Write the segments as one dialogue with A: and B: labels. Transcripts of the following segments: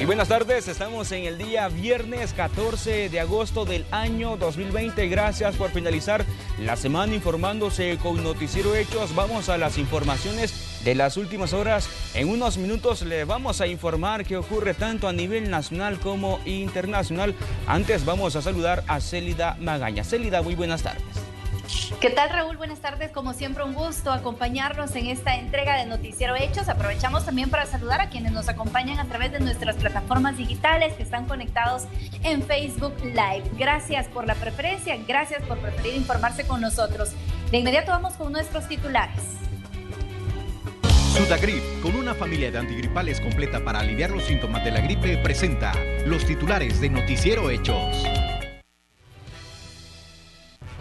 A: buenas tardes, estamos en el día viernes 14 de agosto del año 2020. Gracias por finalizar la semana informándose con Noticiero Hechos. Vamos a las informaciones de las últimas horas. En unos minutos le vamos a informar qué ocurre tanto a nivel nacional como internacional. Antes vamos a saludar a Célida Magaña. Célida, muy buenas tardes.
B: ¿Qué tal, Raúl? Buenas tardes. Como siempre, un gusto acompañarnos en esta entrega de Noticiero Hechos. Aprovechamos también para saludar a quienes nos acompañan a través de nuestras plataformas digitales que están conectados en Facebook Live. Gracias por la preferencia, gracias por preferir informarse con nosotros. De inmediato vamos con nuestros titulares.
C: Sudagrip, con una familia de antigripales completa para aliviar los síntomas de la gripe, presenta los titulares de Noticiero Hechos.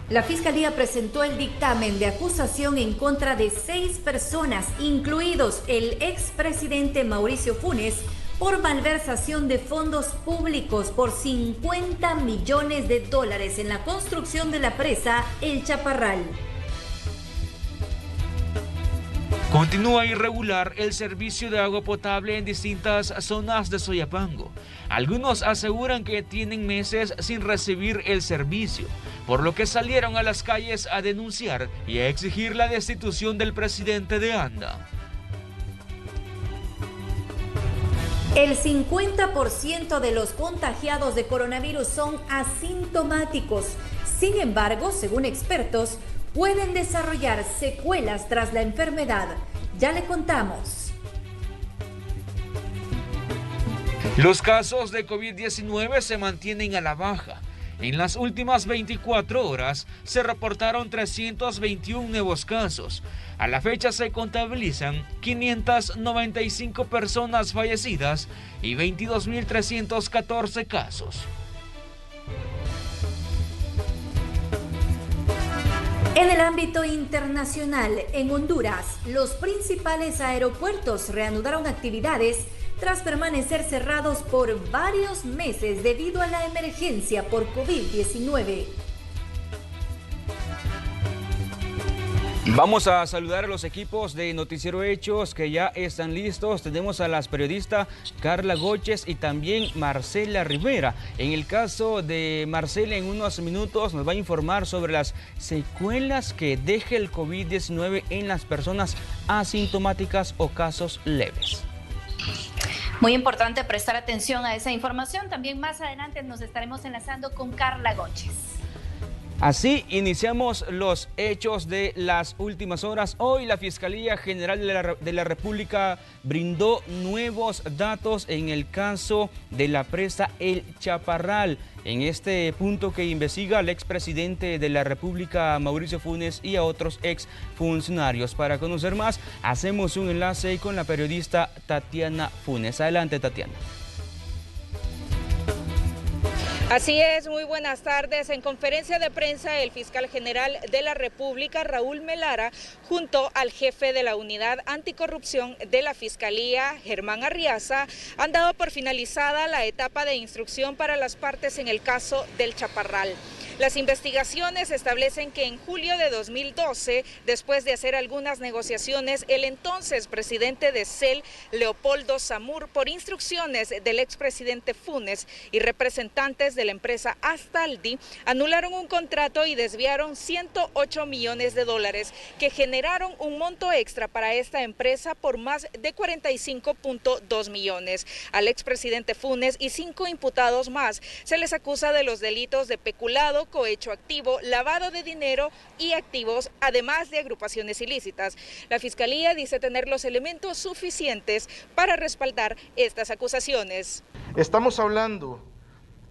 B: La Fiscalía presentó el dictamen de acusación en contra de 6 personas, incluidos el expresidente Mauricio Funes, por malversación de fondos públicos por $50 millones en la construcción de la presa El Chaparral.
D: Continúa irregular el servicio de agua potable en distintas zonas de Soyapango. Algunos aseguran que tienen meses sin recibir el servicio, por lo que salieron a las calles a denunciar y a exigir la destitución del presidente de ANDA.
B: El 50% de los contagiados de coronavirus son asintomáticos. Sin embargo, según expertos, pueden desarrollar secuelas tras la enfermedad. Ya le contamos.
D: Los casos de COVID-19 se mantienen a la baja. En las últimas 24 horas se reportaron 321 nuevos casos. A la fecha se contabilizan 595 personas fallecidas y 22.314 casos.
B: En el ámbito internacional, en Honduras, los principales aeropuertos reanudaron actividades tras permanecer cerrados por varios meses debido a la emergencia por COVID-19.
A: Vamos a saludar a los equipos de Noticiero Hechos que ya están listos. Tenemos a las periodistas Carla Goches y también Marcela Rivera. En el caso de Marcela, en unos minutos nos va a informar sobre las secuelas que deja el COVID-19 en las personas asintomáticas o casos leves.
B: Muy importante prestar atención a esa información. También más adelante nos estaremos enlazando con Carla Goches.
A: Así iniciamos los hechos de las últimas horas. Hoy la Fiscalía General de la República brindó nuevos datos en el caso de la presa El Chaparral. En este punto que investiga al expresidente de la República, Mauricio Funes, y a otros exfuncionarios. Para conocer más, hacemos un enlace con la periodista Tatiana Funes. Adelante, Tatiana.
E: Así es, muy buenas tardes. En conferencia de prensa, el fiscal general de la República, Raúl Melara, junto al jefe de la unidad anticorrupción de la Fiscalía, Germán Arriaza, han dado por finalizada la etapa de instrucción para las partes en el caso del Chaparral. Las investigaciones establecen que en julio de 2012, después de hacer algunas negociaciones, el entonces presidente de CEL, Leopoldo Samur, por instrucciones del expresidente Funes y representantes de la empresa Astaldi, anularon un contrato y desviaron $108 millones que generaron un monto extra para esta empresa por más de 45.2 millones. Al expresidente Funes y 5 imputados más se les acusa de los delitos de peculado, cohecho activo, lavado de dinero y activos, además de agrupaciones ilícitas. La Fiscalía dice tener los elementos suficientes para respaldar estas acusaciones.
F: Estamos hablando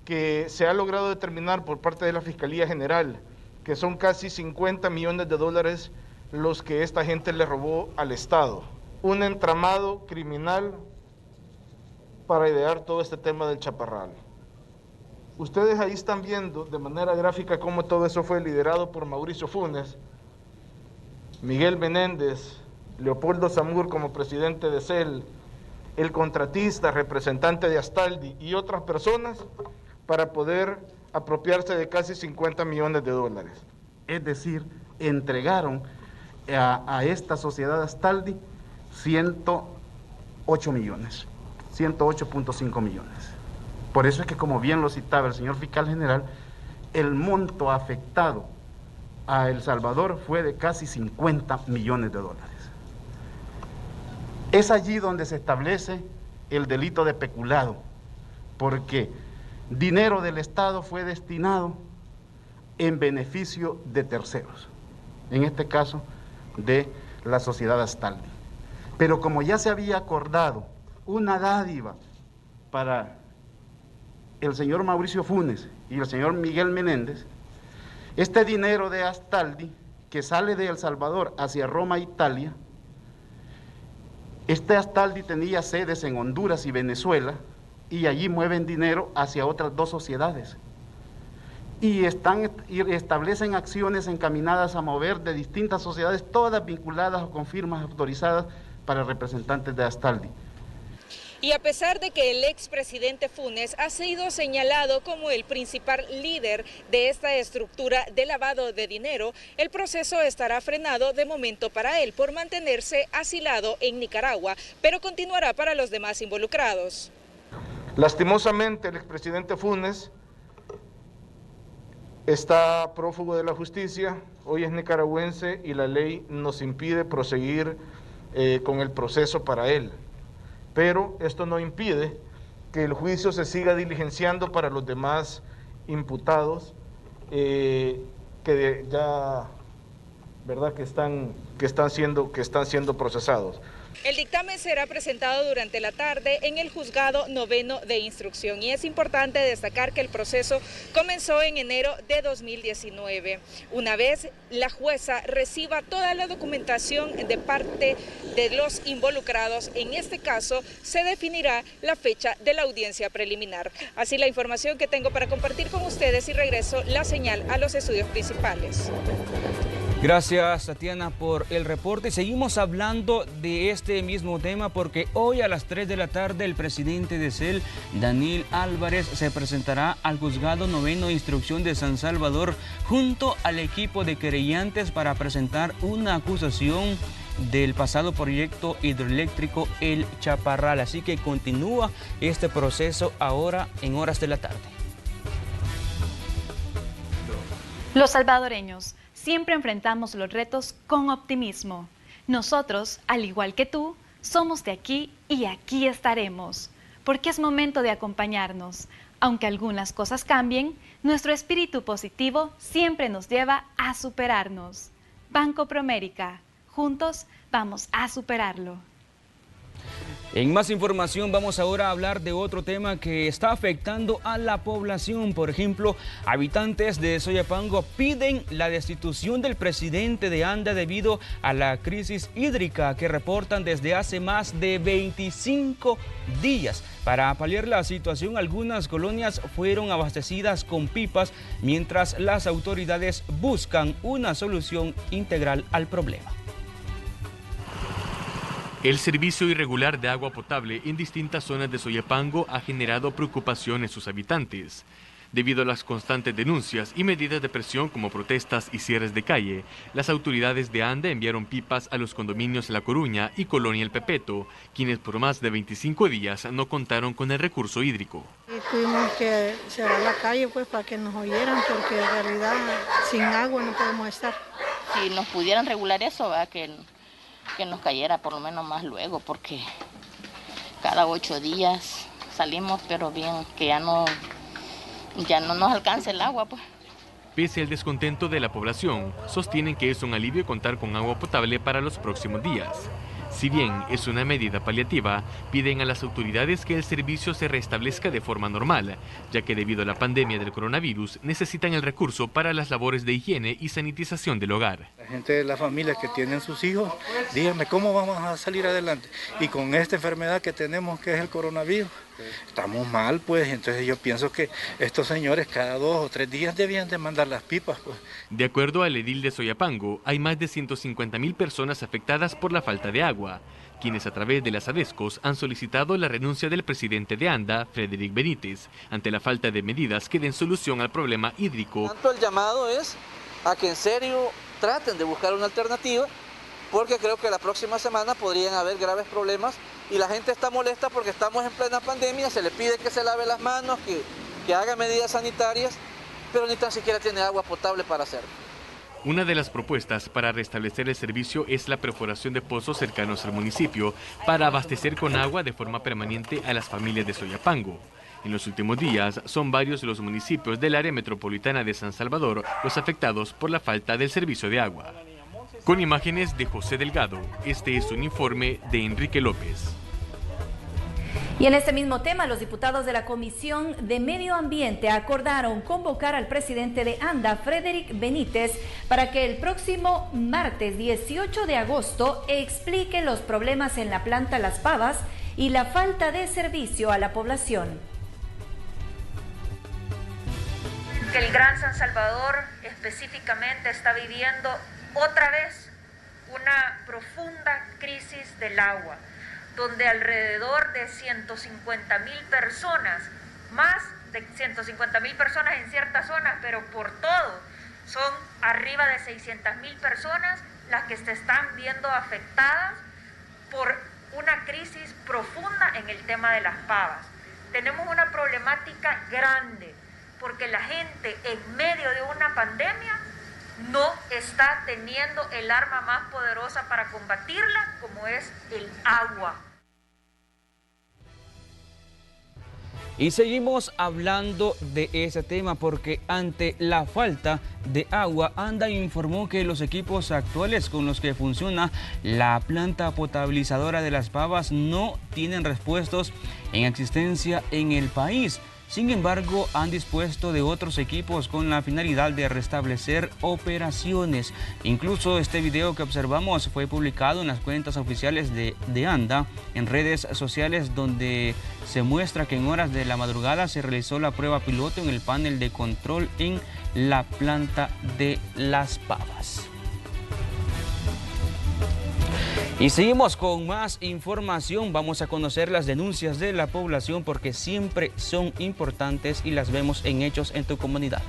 F: que se ha logrado determinar por parte de la Fiscalía General que son casi $50 millones los que esta gente le robó al Estado. Un entramado criminal para idear todo este tema del Chaparral. Ustedes ahí están viendo de manera gráfica cómo todo eso fue liderado por Mauricio Funes, Miguel Menéndez, Leopoldo Samur como presidente de CEL, el contratista, representante de Astaldi y otras personas para poder apropiarse de casi $50 millones. Es decir, entregaron a esta sociedad Astaldi 108 millones.
G: 108.5 millones. Por eso es que, como bien lo citaba el señor fiscal general, el monto afectado a El Salvador fue de casi 50 millones de dólares. Es allí donde se establece el delito de peculado, porque dinero del Estado fue destinado en beneficio de terceros, en este caso de la sociedad Astaldi. Pero como ya se había acordado una dádiva para el señor Mauricio Funes y el señor Miguel Menéndez, este dinero de Astaldi, que sale de El Salvador hacia Roma, Italia, este Astaldi tenía sedes en Honduras y Venezuela, y allí mueven dinero hacia otras dos sociedades. Y establecen acciones encaminadas a mover de distintas sociedades, todas vinculadas o con firmas autorizadas para representantes de Astaldi.
E: Y a pesar de que el expresidente Funes ha sido señalado como el principal líder de esta estructura de lavado de dinero, el proceso estará frenado de momento para él por mantenerse asilado en Nicaragua, pero continuará para los demás involucrados.
F: Lastimosamente, el expresidente Funes está prófugo de la justicia, hoy es nicaragüense y la ley nos impide proseguir con el proceso para él. Pero esto no impide que el juicio se siga diligenciando para los demás imputados que ya, ¿verdad?, que están siendo procesados.
E: El dictamen será presentado durante la tarde en el Juzgado Noveno de Instrucción y es importante destacar que el proceso comenzó en enero de 2019. Una vez la jueza reciba toda la documentación de parte de los involucrados, en este caso se definirá la fecha de la audiencia preliminar. Así la información que tengo para compartir con ustedes y regreso la señal a los estudios principales.
A: Gracias, Tatiana, por el reporte. Seguimos hablando de este mismo tema porque hoy a las 3 de la tarde el presidente de CEL, Daniel Álvarez, se presentará al Juzgado Noveno de Instrucción de San Salvador junto al equipo de querellantes para presentar una acusación del pasado proyecto hidroeléctrico El Chaparral. Así que continúa este proceso ahora en horas de la tarde.
B: Los salvadoreños siempre enfrentamos los retos con optimismo. Nosotros, al igual que tú, somos de aquí y aquí estaremos, porque es momento de acompañarnos. Aunque algunas cosas cambien, nuestro espíritu positivo siempre nos lleva a superarnos. Banco Promérica, juntos vamos a superarlo.
A: En más información vamos ahora a hablar de otro tema que está afectando a la población. Por ejemplo, habitantes de Soyapango piden la destitución del presidente de ANDA debido a la crisis hídrica que reportan desde hace más de 25 días. Para paliar la situación, algunas colonias fueron abastecidas con pipas mientras las autoridades buscan una solución integral al problema.
H: El servicio irregular de agua potable en distintas zonas de Soyapango ha generado preocupación en sus habitantes. Debido a las constantes denuncias y medidas de presión como protestas y cierres de calle, las autoridades de ANDA enviaron pipas a los condominios La Coruña y Colonia El Pepeto, quienes por más de 25 días no contaron con el recurso hídrico.
I: Y tuvimos que cerrar la calle pues para que nos oyeran, porque en realidad sin agua no podemos estar.
J: Si nos pudieran regular eso, ¿verdad? Que nos cayera por lo menos más luego, porque cada 8 días salimos, pero bien, que ya no nos alcanza el agua, pues.
H: Pese al descontento de la población, sostienen que es un alivio contar con agua potable para los próximos días. Si bien es una medida paliativa, piden a las autoridades que el servicio se restablezca de forma normal, ya que debido a la pandemia del coronavirus necesitan el recurso para las labores de higiene y sanitización del hogar.
K: La gente de la familia que tienen sus hijos, díganme cómo vamos a salir adelante. Y con esta enfermedad que tenemos, que es el coronavirus, estamos mal, pues. Entonces yo pienso que estos señores cada 2 o 3 días debían de mandar las pipas, pues.
H: De acuerdo al edil de Soyapango, hay más de 150.000 personas afectadas por la falta de agua, quienes a través de las ADESCOS han solicitado la renuncia del presidente de ANDA, Frederick Benítez, ante la falta de medidas que den solución al problema hídrico.
L: Tanto el llamado es a que en serio traten de buscar una alternativa porque creo que la próxima semana podrían haber graves problemas y la gente está molesta porque estamos en plena pandemia, se le pide que se lave las manos, que haga medidas sanitarias, pero ni tan siquiera tiene agua potable para hacerlo.
H: Una de las propuestas para restablecer el servicio es la perforación de pozos cercanos al municipio para abastecer con agua de forma permanente a las familias de Soyapango. En los últimos días son varios los municipios del área metropolitana de San Salvador los afectados por la falta del servicio de agua. Con imágenes de José Delgado, este es un informe de Enrique López.
B: Y en este mismo tema, los diputados de la Comisión de Medio Ambiente acordaron convocar al presidente de ANDA, Frederick Benítez, para que el próximo martes 18 de agosto explique los problemas en la planta Las Pavas y la falta de servicio a la población.
M: El Gran San Salvador específicamente está viviendo otra vez una profunda crisis del agua, donde alrededor de 150,000 personas, más de 150,000 personas en ciertas zonas, pero por todo, son arriba de 600,000 personas las que se están viendo afectadas por una crisis profunda en el tema de las pavas. Tenemos una problemática grande, porque la gente en medio de una pandemia no está teniendo el arma más poderosa para combatirla, como es el agua.
A: Y seguimos hablando de ese tema porque ante la falta de agua, ANDA informó que los equipos actuales con los que funciona la planta potabilizadora de Las Pavas no tienen repuestos en existencia en el país. Sin embargo, han dispuesto de otros equipos con la finalidad de restablecer operaciones. Incluso este video que observamos fue publicado en las cuentas oficiales de ANDA en redes sociales, donde se muestra que en horas de la madrugada se realizó la prueba piloto en el panel de control en la planta de Las Pavas. Y seguimos con más información. Vamos a conocer las denuncias de la población porque siempre son importantes y las vemos en hechos en tu comunidad.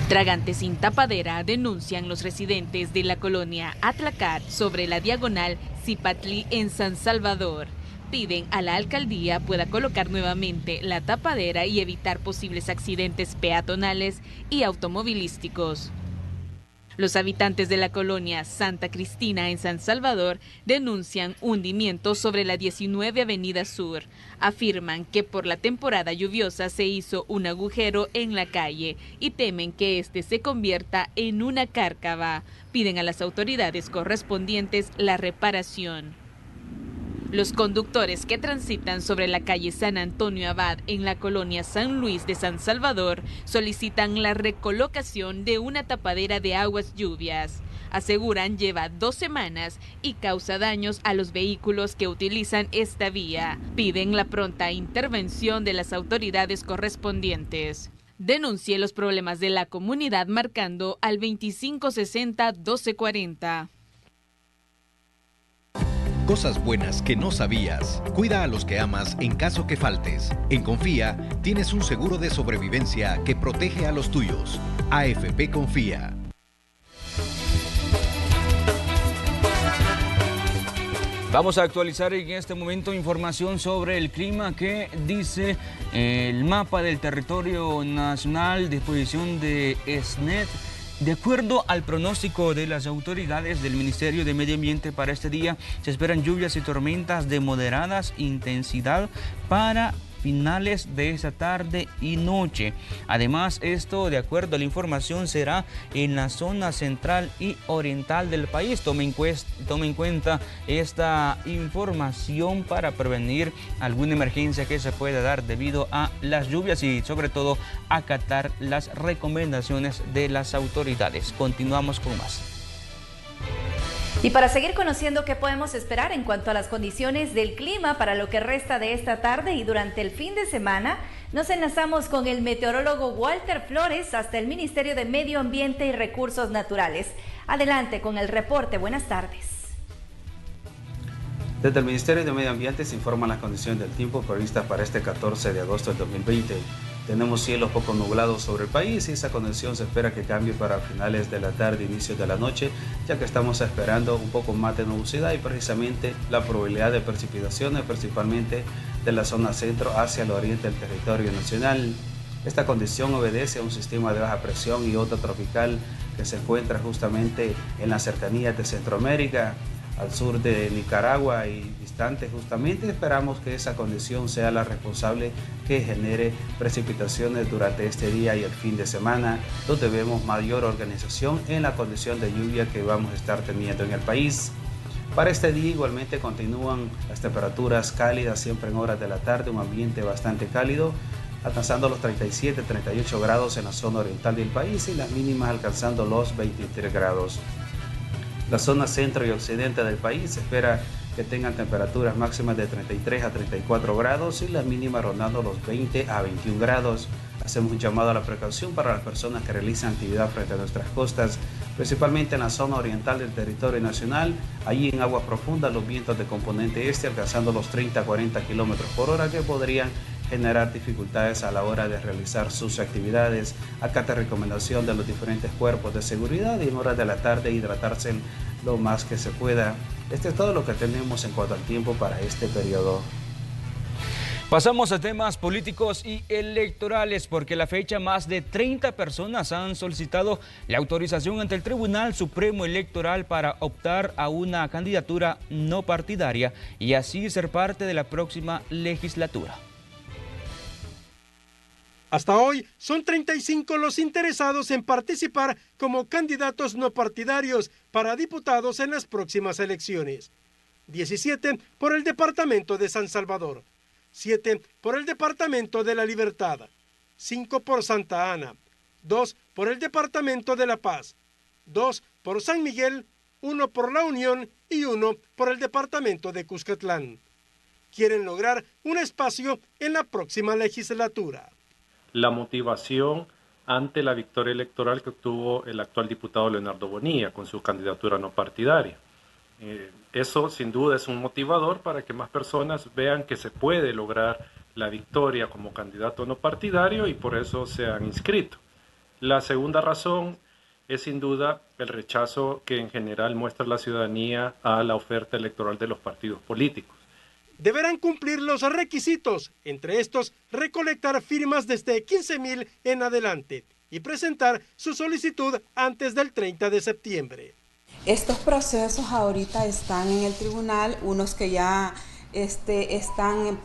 N: Tragantes sin tapadera denuncian los residentes de la colonia Atlacat sobre la diagonal Cipatli en San Salvador. Piden a la alcaldía pueda colocar nuevamente la tapadera y evitar posibles accidentes peatonales y automovilísticos. Los habitantes de la colonia Santa Cristina en San Salvador denuncian hundimientos sobre la 19 Avenida Sur. Afirman que por la temporada lluviosa se hizo un agujero en la calle y temen que este se convierta en una cárcava. Piden a las autoridades correspondientes la reparación. Los conductores que transitan sobre la calle San Antonio Abad en la colonia San Luis de San Salvador solicitan la recolocación de una tapadera de aguas lluvias. Aseguran lleva 2 semanas y causa daños a los vehículos que utilizan esta vía. Piden la pronta intervención de las autoridades correspondientes. Denuncie los problemas de la comunidad marcando al 2560-1240.
C: Cosas buenas que no sabías. Cuida a los que amas en caso que faltes. En Confía tienes un seguro de sobrevivencia que protege a los tuyos. AFP Confía.
A: Vamos a actualizar en este momento información sobre el clima que dice el mapa del territorio nacional, disposición de SNET. De acuerdo al pronóstico de las autoridades del Ministerio de Medio Ambiente para este día, se esperan lluvias y tormentas de moderadas intensidad para finales de esa tarde y noche. Además, esto, de acuerdo a la información, será en la zona central y oriental del país. Tome en cuenta esta información para prevenir alguna emergencia que se pueda dar debido a las lluvias y, sobre todo, acatar las recomendaciones de las autoridades. Continuamos con más.
B: Y para seguir conociendo qué podemos esperar en cuanto a las condiciones del clima para lo que resta de esta tarde y durante el fin de semana, nos enlazamos con el meteorólogo Walter Flores hasta el Ministerio de Medio Ambiente y Recursos Naturales. Adelante con el reporte. Buenas tardes.
O: Desde el Ministerio de Medio Ambiente se informan las condiciones del tiempo previstas para este 14 de agosto del 2020. Tenemos cielos poco nublados sobre el país y esa condición se espera que cambie para finales de la tarde, inicios de la noche, ya que estamos esperando un poco más de nubosidad y precisamente la probabilidad de precipitaciones, principalmente de la zona centro hacia el oriente del territorio nacional. Esta condición obedece a un sistema de baja presión y onda tropical que se encuentra justamente en las cercanías de Centroamérica, al sur de Nicaragua y distante justamente. Esperamos que esa condición sea la responsable que genere precipitaciones durante este día y el fin de semana, donde vemos mayor organización en la condición de lluvia que vamos a estar teniendo en el país. Para este día igualmente continúan las temperaturas cálidas siempre en horas de la tarde, un ambiente bastante cálido, alcanzando los 37-38 grados en la zona oriental del país y las mínimas alcanzando los 23 grados. La zona centro y occidente del país se espera que tengan temperaturas máximas de 33 a 34 grados y las mínimas rondando los 20 a 21 grados. Hacemos un llamado a la precaución para las personas que realizan actividad frente a nuestras costas, principalmente en la zona oriental del territorio nacional. Allí en aguas profundas los vientos de componente este alcanzando los 30 a 40 kilómetros por hora que podrían generar dificultades a la hora de realizar sus actividades. Acata recomendación de los diferentes cuerpos de seguridad y en horas de la tarde hidratarse lo más que se pueda. Este es todo lo que tenemos en cuanto al tiempo para este periodo.
A: Pasamos a temas políticos y electorales, porque a la fecha más de 30 personas han solicitado la autorización ante el Tribunal Supremo Electoral para optar a una candidatura no partidaria y así ser parte de la próxima legislatura.
P: Hasta hoy son 35 los interesados en participar como candidatos no partidarios para diputados en las próximas elecciones. 17 por el departamento de San Salvador, 7 por el departamento de La Libertad, 5 por Santa Ana, 2 por el departamento de La Paz, 2 por San Miguel, 1 por La Unión y 1 por el departamento de Cuscatlán. Quieren lograr un espacio en la próxima legislatura.
Q: La motivación ante la victoria electoral que obtuvo el actual diputado Leonardo Bonilla con su candidatura no partidaria. Eso sin duda es un motivador para que más personas vean que se puede lograr la victoria como candidato no partidario y por eso se han inscrito. La segunda razón es sin duda el rechazo que en general muestra la ciudadanía a la oferta electoral de los partidos políticos.
P: Deberán cumplir los requisitos, entre estos recolectar firmas desde 15,000 en adelante y presentar su solicitud antes del 30 de septiembre.
R: Estos procesos ahorita están en el tribunal, unos que ya están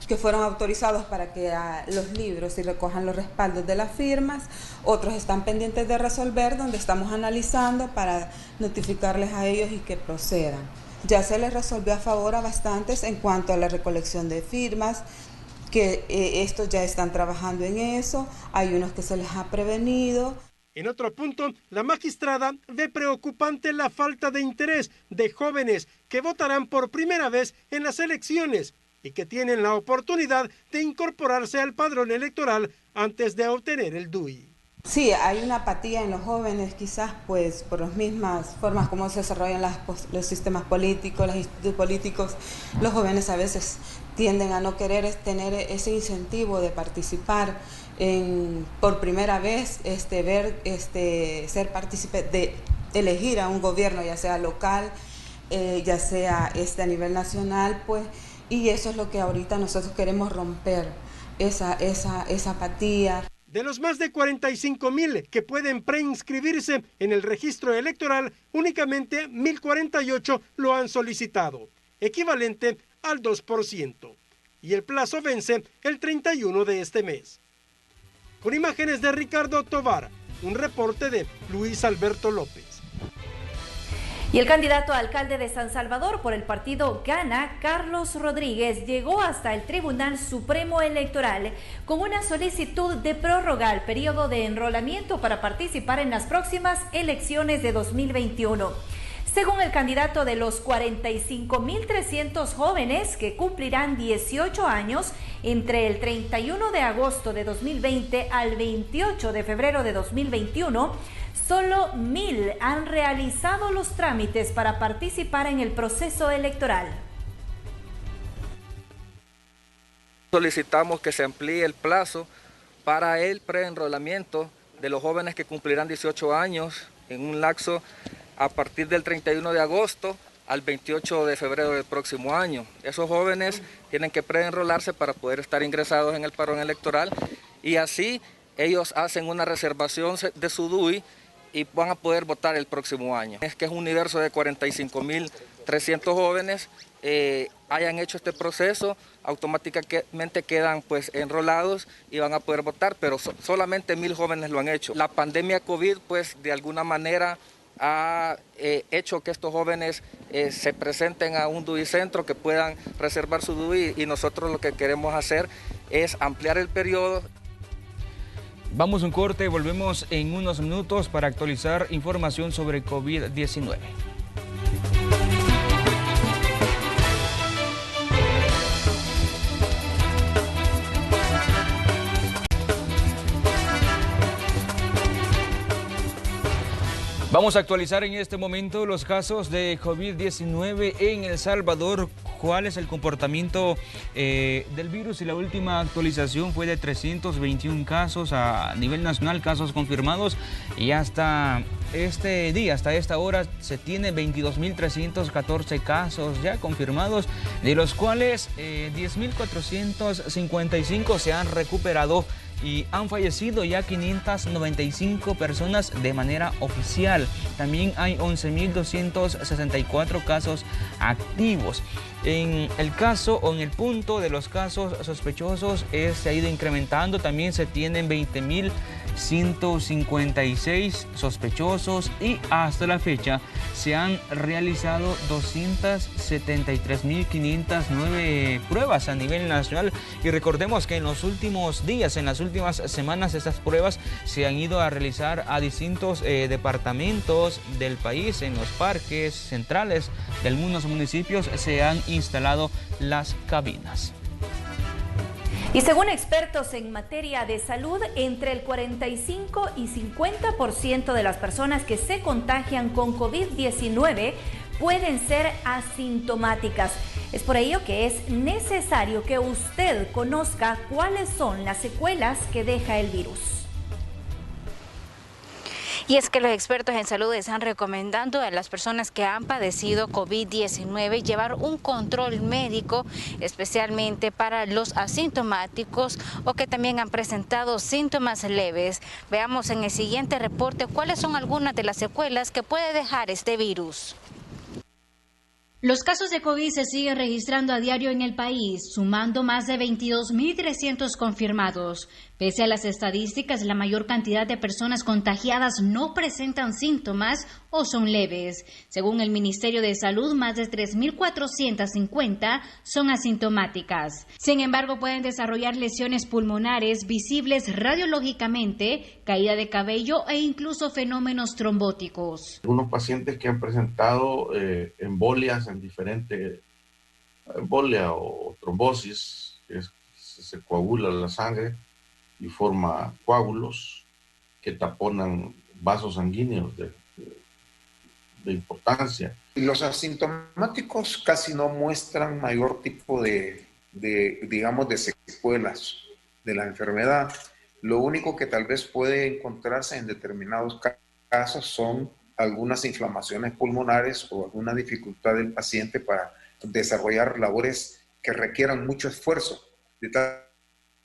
R: que fueron autorizados para que los libros y recojan los respaldos de las firmas, otros están pendientes de resolver, donde estamos analizando para notificarles a ellos y que procedan. Ya se les resolvió a favor a bastantes en cuanto a la recolección de firmas, que estos ya están trabajando en eso, hay unos que se les ha prevenido.
P: En otro punto, la magistrada ve preocupante la falta de interés de jóvenes que votarán por primera vez en las elecciones y que tienen la oportunidad de incorporarse al padrón electoral antes de obtener el DUI.
R: Sí, hay una apatía en los jóvenes, quizás pues por las mismas formas como se desarrollan los sistemas políticos, los institutos políticos. Los jóvenes a veces tienden a no querer tener ese incentivo de participar por primera vez, ser partícipe de elegir a un gobierno, ya sea local, ya sea a nivel nacional, pues, y eso es lo que ahorita nosotros queremos romper, esa apatía.
P: De los más de 45,000 que pueden preinscribirse en el registro electoral, únicamente 1,048 lo han solicitado, equivalente al 2%. Y el plazo vence el 31 de este mes. Con imágenes de Ricardo Tovar, un reporte de Luis Alberto López.
B: Y el candidato a alcalde de San Salvador por el partido Gana, Carlos Rodríguez, llegó hasta el Tribunal Supremo Electoral con una solicitud de prórroga al periodo de enrolamiento para participar en las próximas elecciones de 2021. Según el candidato, de los 45,300 jóvenes que cumplirán 18 años entre el 31 de agosto de 2020 al 28 de febrero de 2021, solo 1,000 han realizado los trámites para participar en el proceso electoral.
S: Solicitamos que se amplíe el plazo
L: para el preenrolamiento de los jóvenes que cumplirán 18 años en un lapso a partir del 31 de agosto al 28 de febrero del próximo año. Esos jóvenes tienen que preenrolarse para poder estar ingresados en el padrón electoral y así ellos hacen una reservación de su DUI y van a poder votar el próximo año. Es que es un universo de 45.300 jóvenes hayan hecho este proceso, automáticamente quedan pues enrolados y van a poder votar, pero solamente 1.000 jóvenes lo han hecho. La pandemia COVID pues de alguna manera ha hecho que estos jóvenes se presenten a un DUI centro, que puedan reservar su DUI, y nosotros lo que queremos hacer es ampliar el periodo.
A: Vamos a un corte, volvemos en unos minutos para actualizar información sobre COVID-19. Vamos a actualizar en este momento los casos de COVID-19 en El Salvador. ¿Cuál es el comportamiento del virus? Y la última actualización fue de 321 casos a nivel nacional, casos confirmados. Y hasta este día, hasta esta hora, se tiene 22.314 casos ya confirmados, de los cuales 10.455 se han recuperado y han fallecido ya 595 personas de manera oficial. También hay 11.264 casos activos. En el caso o en el punto de los casos sospechosos se ha ido incrementando. También se tienen 20.156 sospechosos y hasta la fecha se han realizado 273.509 pruebas a nivel nacional. Y recordemos que en los últimos días, en las últimas semanas, estas pruebas se han ido a realizar a distintos departamentos del país. En los parques centrales de algunos municipios se han instalado las cabinas.
B: Y según expertos en materia de salud, entre el 45 y 50% de las personas que se contagian con COVID-19 pueden ser asintomáticas. Es por ello que es necesario que usted conozca cuáles son las secuelas que deja el virus.
S: Y es que los expertos en salud están recomendando a las personas que han padecido COVID-19 llevar un control médico, especialmente para los asintomáticos o que también han presentado síntomas leves. Veamos en el siguiente reporte cuáles son algunas de las secuelas que puede dejar este virus.
T: Los casos de COVID se siguen registrando a diario en el país, sumando más de 22.300 confirmados. Pese a las estadísticas, la mayor cantidad de personas contagiadas no presentan síntomas o son leves. Según el Ministerio de Salud, más de 3.450 son asintomáticas. Sin embargo, pueden desarrollar lesiones pulmonares visibles radiológicamente, caída de cabello e incluso fenómenos trombóticos.
U: Algunos pacientes que han presentado embolias en diferentes embolia o trombosis, que se coagula la sangre y forma coágulos que taponan vasos sanguíneos de importancia.
V: Los asintomáticos casi no muestran mayor tipo de secuelas de la enfermedad. Lo único que tal vez puede encontrarse en determinados casos son algunas inflamaciones pulmonares o alguna dificultad del paciente para desarrollar labores que requieran mucho esfuerzo, de tal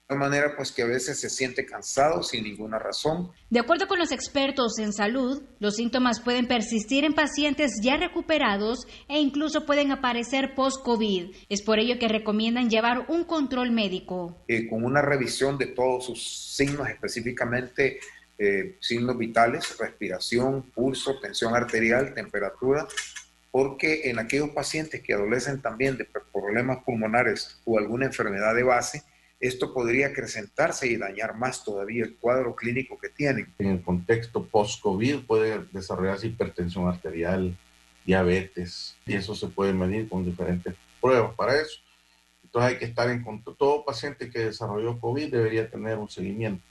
V: manera pues que a veces se siente cansado sin ninguna razón.
T: De acuerdo con los expertos en salud, los síntomas pueden persistir en pacientes ya recuperados e incluso pueden aparecer post-COVID. Es por ello que recomiendan llevar un control médico.
V: Con una revisión de todos sus signos, específicamente signos vitales, respiración, pulso, tensión arterial, temperatura, porque en aquellos pacientes que adolecen también de problemas pulmonares o alguna enfermedad de base, esto podría acrecentarse y dañar más todavía el cuadro clínico que tienen.
U: En el contexto post-COVID puede desarrollarse hipertensión arterial, diabetes, y eso se puede medir con diferentes pruebas para eso. Entonces hay que estar en contacto. Todo paciente que desarrolló COVID debería tener un seguimiento.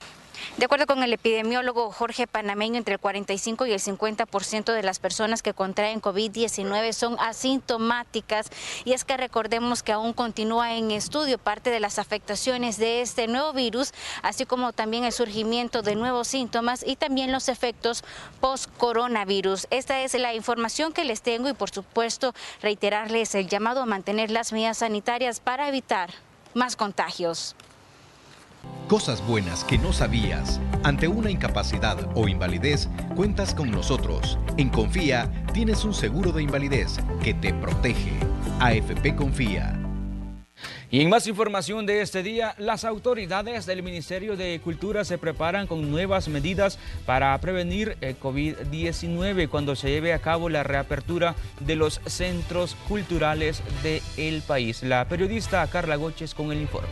S: De acuerdo con el epidemiólogo Jorge Panameño, entre el 45 y el 50% de las personas que contraen COVID-19 son asintomáticas, y es que recordemos que aún continúa en estudio parte de las afectaciones de este nuevo virus, así como también el surgimiento de nuevos síntomas y también los efectos post-coronavirus. Esta es la información que les tengo y, por supuesto, reiterarles el llamado a mantener las medidas sanitarias para evitar más contagios.
C: Cosas buenas que no sabías. Ante una incapacidad o invalidez, cuentas con nosotros. En Confía tienes un seguro de invalidez que te protege. AFP Confía.
A: Y en más información de este día, las autoridades del Ministerio de Cultura se preparan con nuevas medidas para prevenir el COVID-19 cuando se lleve a cabo la reapertura de los centros culturales del país. La periodista Carla Goches con el informe.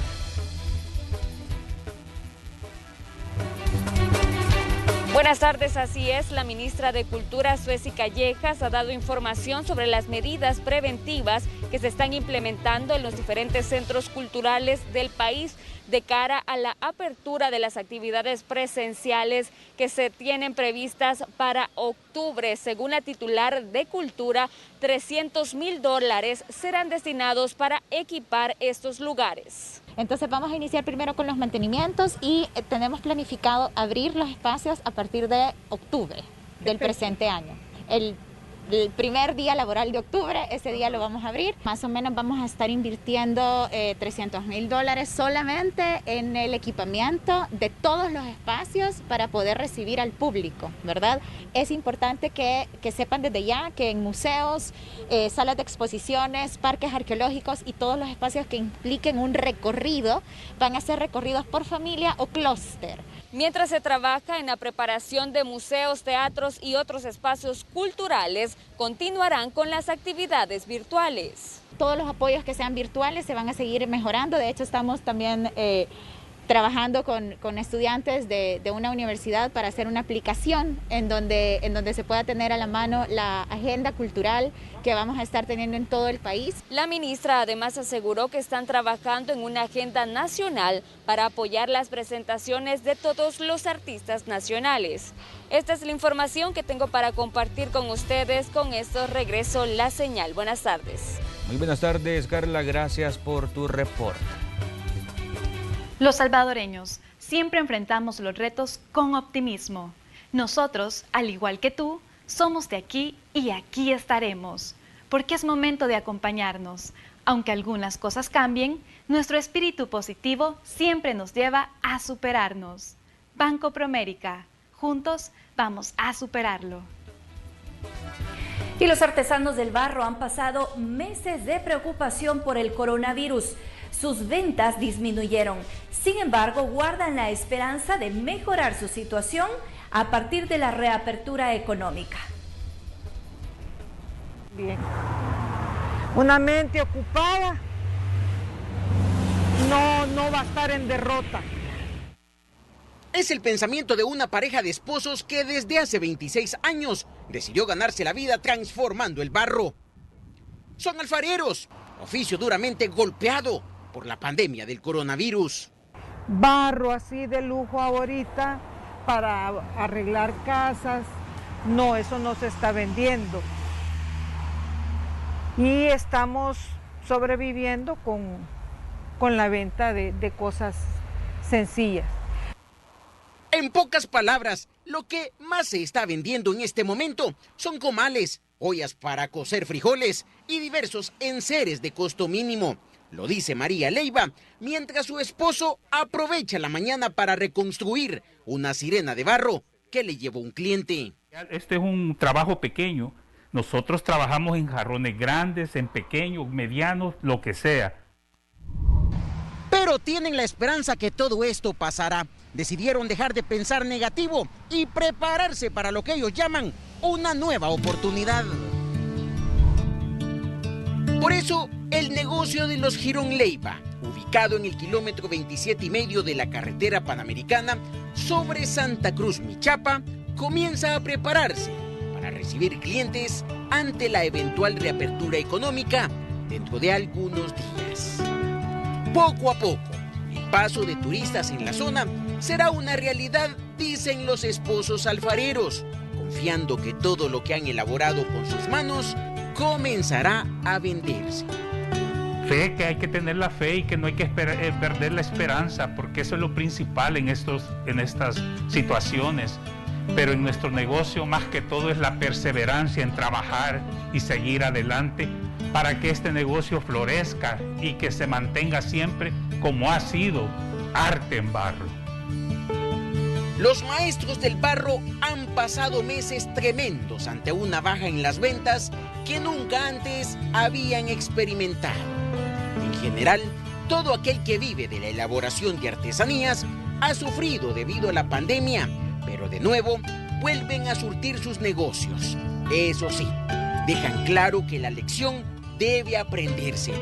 D: Buenas tardes, así es. La ministra de Cultura, Sueci Callejas, ha dado información sobre las medidas preventivas que se están implementando en los diferentes centros culturales del país de cara a la apertura de las actividades presenciales que se tienen previstas para octubre. Según la titular de Cultura, $300,000 serán destinados para equipar estos lugares.
G: Entonces vamos a iniciar primero con los mantenimientos y tenemos planificado abrir los espacios a partir de octubre del presente año. El primer día laboral de octubre, ese día lo vamos a abrir. Más o menos vamos a estar invirtiendo $300,000 solamente en el equipamiento de todos los espacios para poder recibir al público, ¿verdad? Es importante que sepan desde ya que en museos, salas de exposiciones, parques arqueológicos y todos los espacios que impliquen un recorrido van a ser recorridos por familia o clúster.
D: Mientras se trabaja en la preparación de museos, teatros y otros espacios culturales, continuarán con las actividades virtuales.
G: Todos los apoyos que sean virtuales se van a seguir mejorando. De hecho, estamos también trabajando con estudiantes de una universidad para hacer una aplicación en donde se pueda tener a la mano la agenda cultural que vamos a estar teniendo en todo el país.
D: La ministra además aseguró que están trabajando en una agenda nacional para apoyar las presentaciones de todos los artistas nacionales. Esta es la información que tengo para compartir con ustedes. Con esto regreso la señal. Buenas tardes.
A: Muy buenas tardes, Carla. Gracias por tu reporte.
W: Los salvadoreños siempre enfrentamos los retos con optimismo. Nosotros, al igual que tú, somos de aquí y aquí estaremos, porque es momento de acompañarnos. Aunque algunas cosas cambien, nuestro espíritu positivo siempre nos lleva a superarnos. Banco Promérica, juntos vamos a superarlo.
B: Y los artesanos del barro han pasado meses de preocupación por el coronavirus. Sus ventas disminuyeron. Sin embargo, guardan la esperanza de mejorar su situación a partir de la reapertura económica.
X: Bien. Una mente ocupada no va a estar en derrota.
Y: Es el pensamiento de una pareja de esposos que desde hace 26 años decidió ganarse la vida transformando el barro. Son alfareros, oficio duramente golpeado por la pandemia del coronavirus.
X: Barro así de lujo ahorita para arreglar casas, no, eso no se está vendiendo. Y estamos sobreviviendo con la venta de cosas sencillas.
Y: En pocas palabras, lo que más se está vendiendo en este momento son comales, ollas para cocer frijoles y diversos enseres de costo mínimo. Lo dice María Leiva, mientras su esposo aprovecha la mañana para reconstruir una sirena de barro que le llevó un cliente.
Z: Este es un trabajo pequeño. Nosotros trabajamos en jarrones grandes, en pequeños, medianos, lo que sea.
Y: Pero tienen la esperanza que todo esto pasará. Decidieron dejar de pensar negativo y prepararse para lo que ellos llaman una nueva oportunidad. Por eso, el negocio de los Girón Leiva, ubicado en el kilómetro 27,5 de la carretera panamericana sobre Santa Cruz, Michapa, comienza a prepararse para recibir clientes ante la eventual reapertura económica dentro de algunos días. Poco a poco, el paso de turistas en la zona será una realidad, dicen los esposos alfareros, confiando que todo lo que han elaborado con sus manos comenzará a venderse.
Z: Fe, que hay que tener la fe y que no hay que perder la esperanza, porque eso es lo principal en estas situaciones. Pero en nuestro negocio, más que todo, es la perseverancia en trabajar y seguir adelante para que este negocio florezca y que se mantenga siempre como ha sido, arte en barro.
Y: Los maestros del barro han pasado meses tremendos ante una baja en las ventas que nunca antes habían experimentado. En general, todo aquel que vive de la elaboración de artesanías ha sufrido debido a la pandemia, pero de nuevo vuelven a surtir sus negocios. Eso sí, dejan claro que la lección debe aprenderse.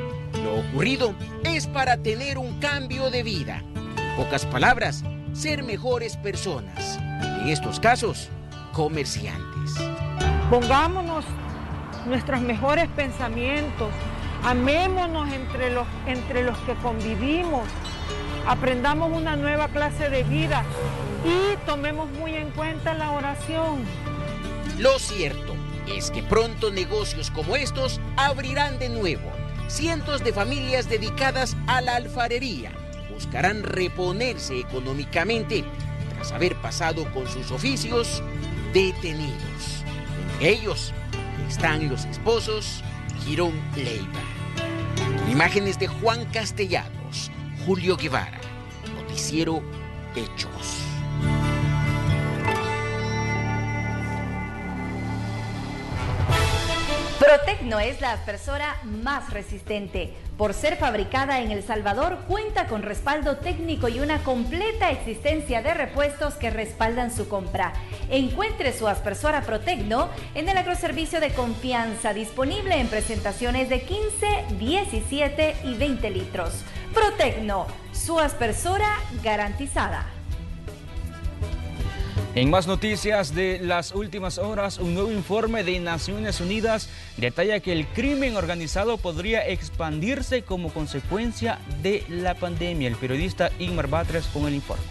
Y: Lo ocurrido es para tener un cambio de vida. En pocas palabras, ser mejores personas. En estos casos, comerciantes.
X: Pongámonos nuestros mejores pensamientos, amémonos entre los que convivimos, aprendamos una nueva clase de vida y tomemos muy en cuenta la oración.
Y: Lo cierto es que pronto negocios como estos abrirán de nuevo. Cientos de familias dedicadas a la alfarería buscarán reponerse económicamente tras haber pasado con sus oficios detenidos. Entre ellos están los esposos Girón Leiva. Imágenes de Juan Castellanos, Julio Guevara, Noticiero Hechos.
B: Protecno es la aspersora más resistente. Por ser fabricada en El Salvador, cuenta con respaldo técnico y una completa existencia de repuestos que respaldan su compra. Encuentre su aspersora Protecno en el agroservicio de confianza, disponible en presentaciones de 15, 17 y 20 litros. Protecno, su aspersora garantizada.
A: En más noticias de las últimas horas, un nuevo informe de Naciones Unidas detalla que el crimen organizado podría expandirse como consecuencia de la pandemia. El periodista Ingmar Batres con el informe.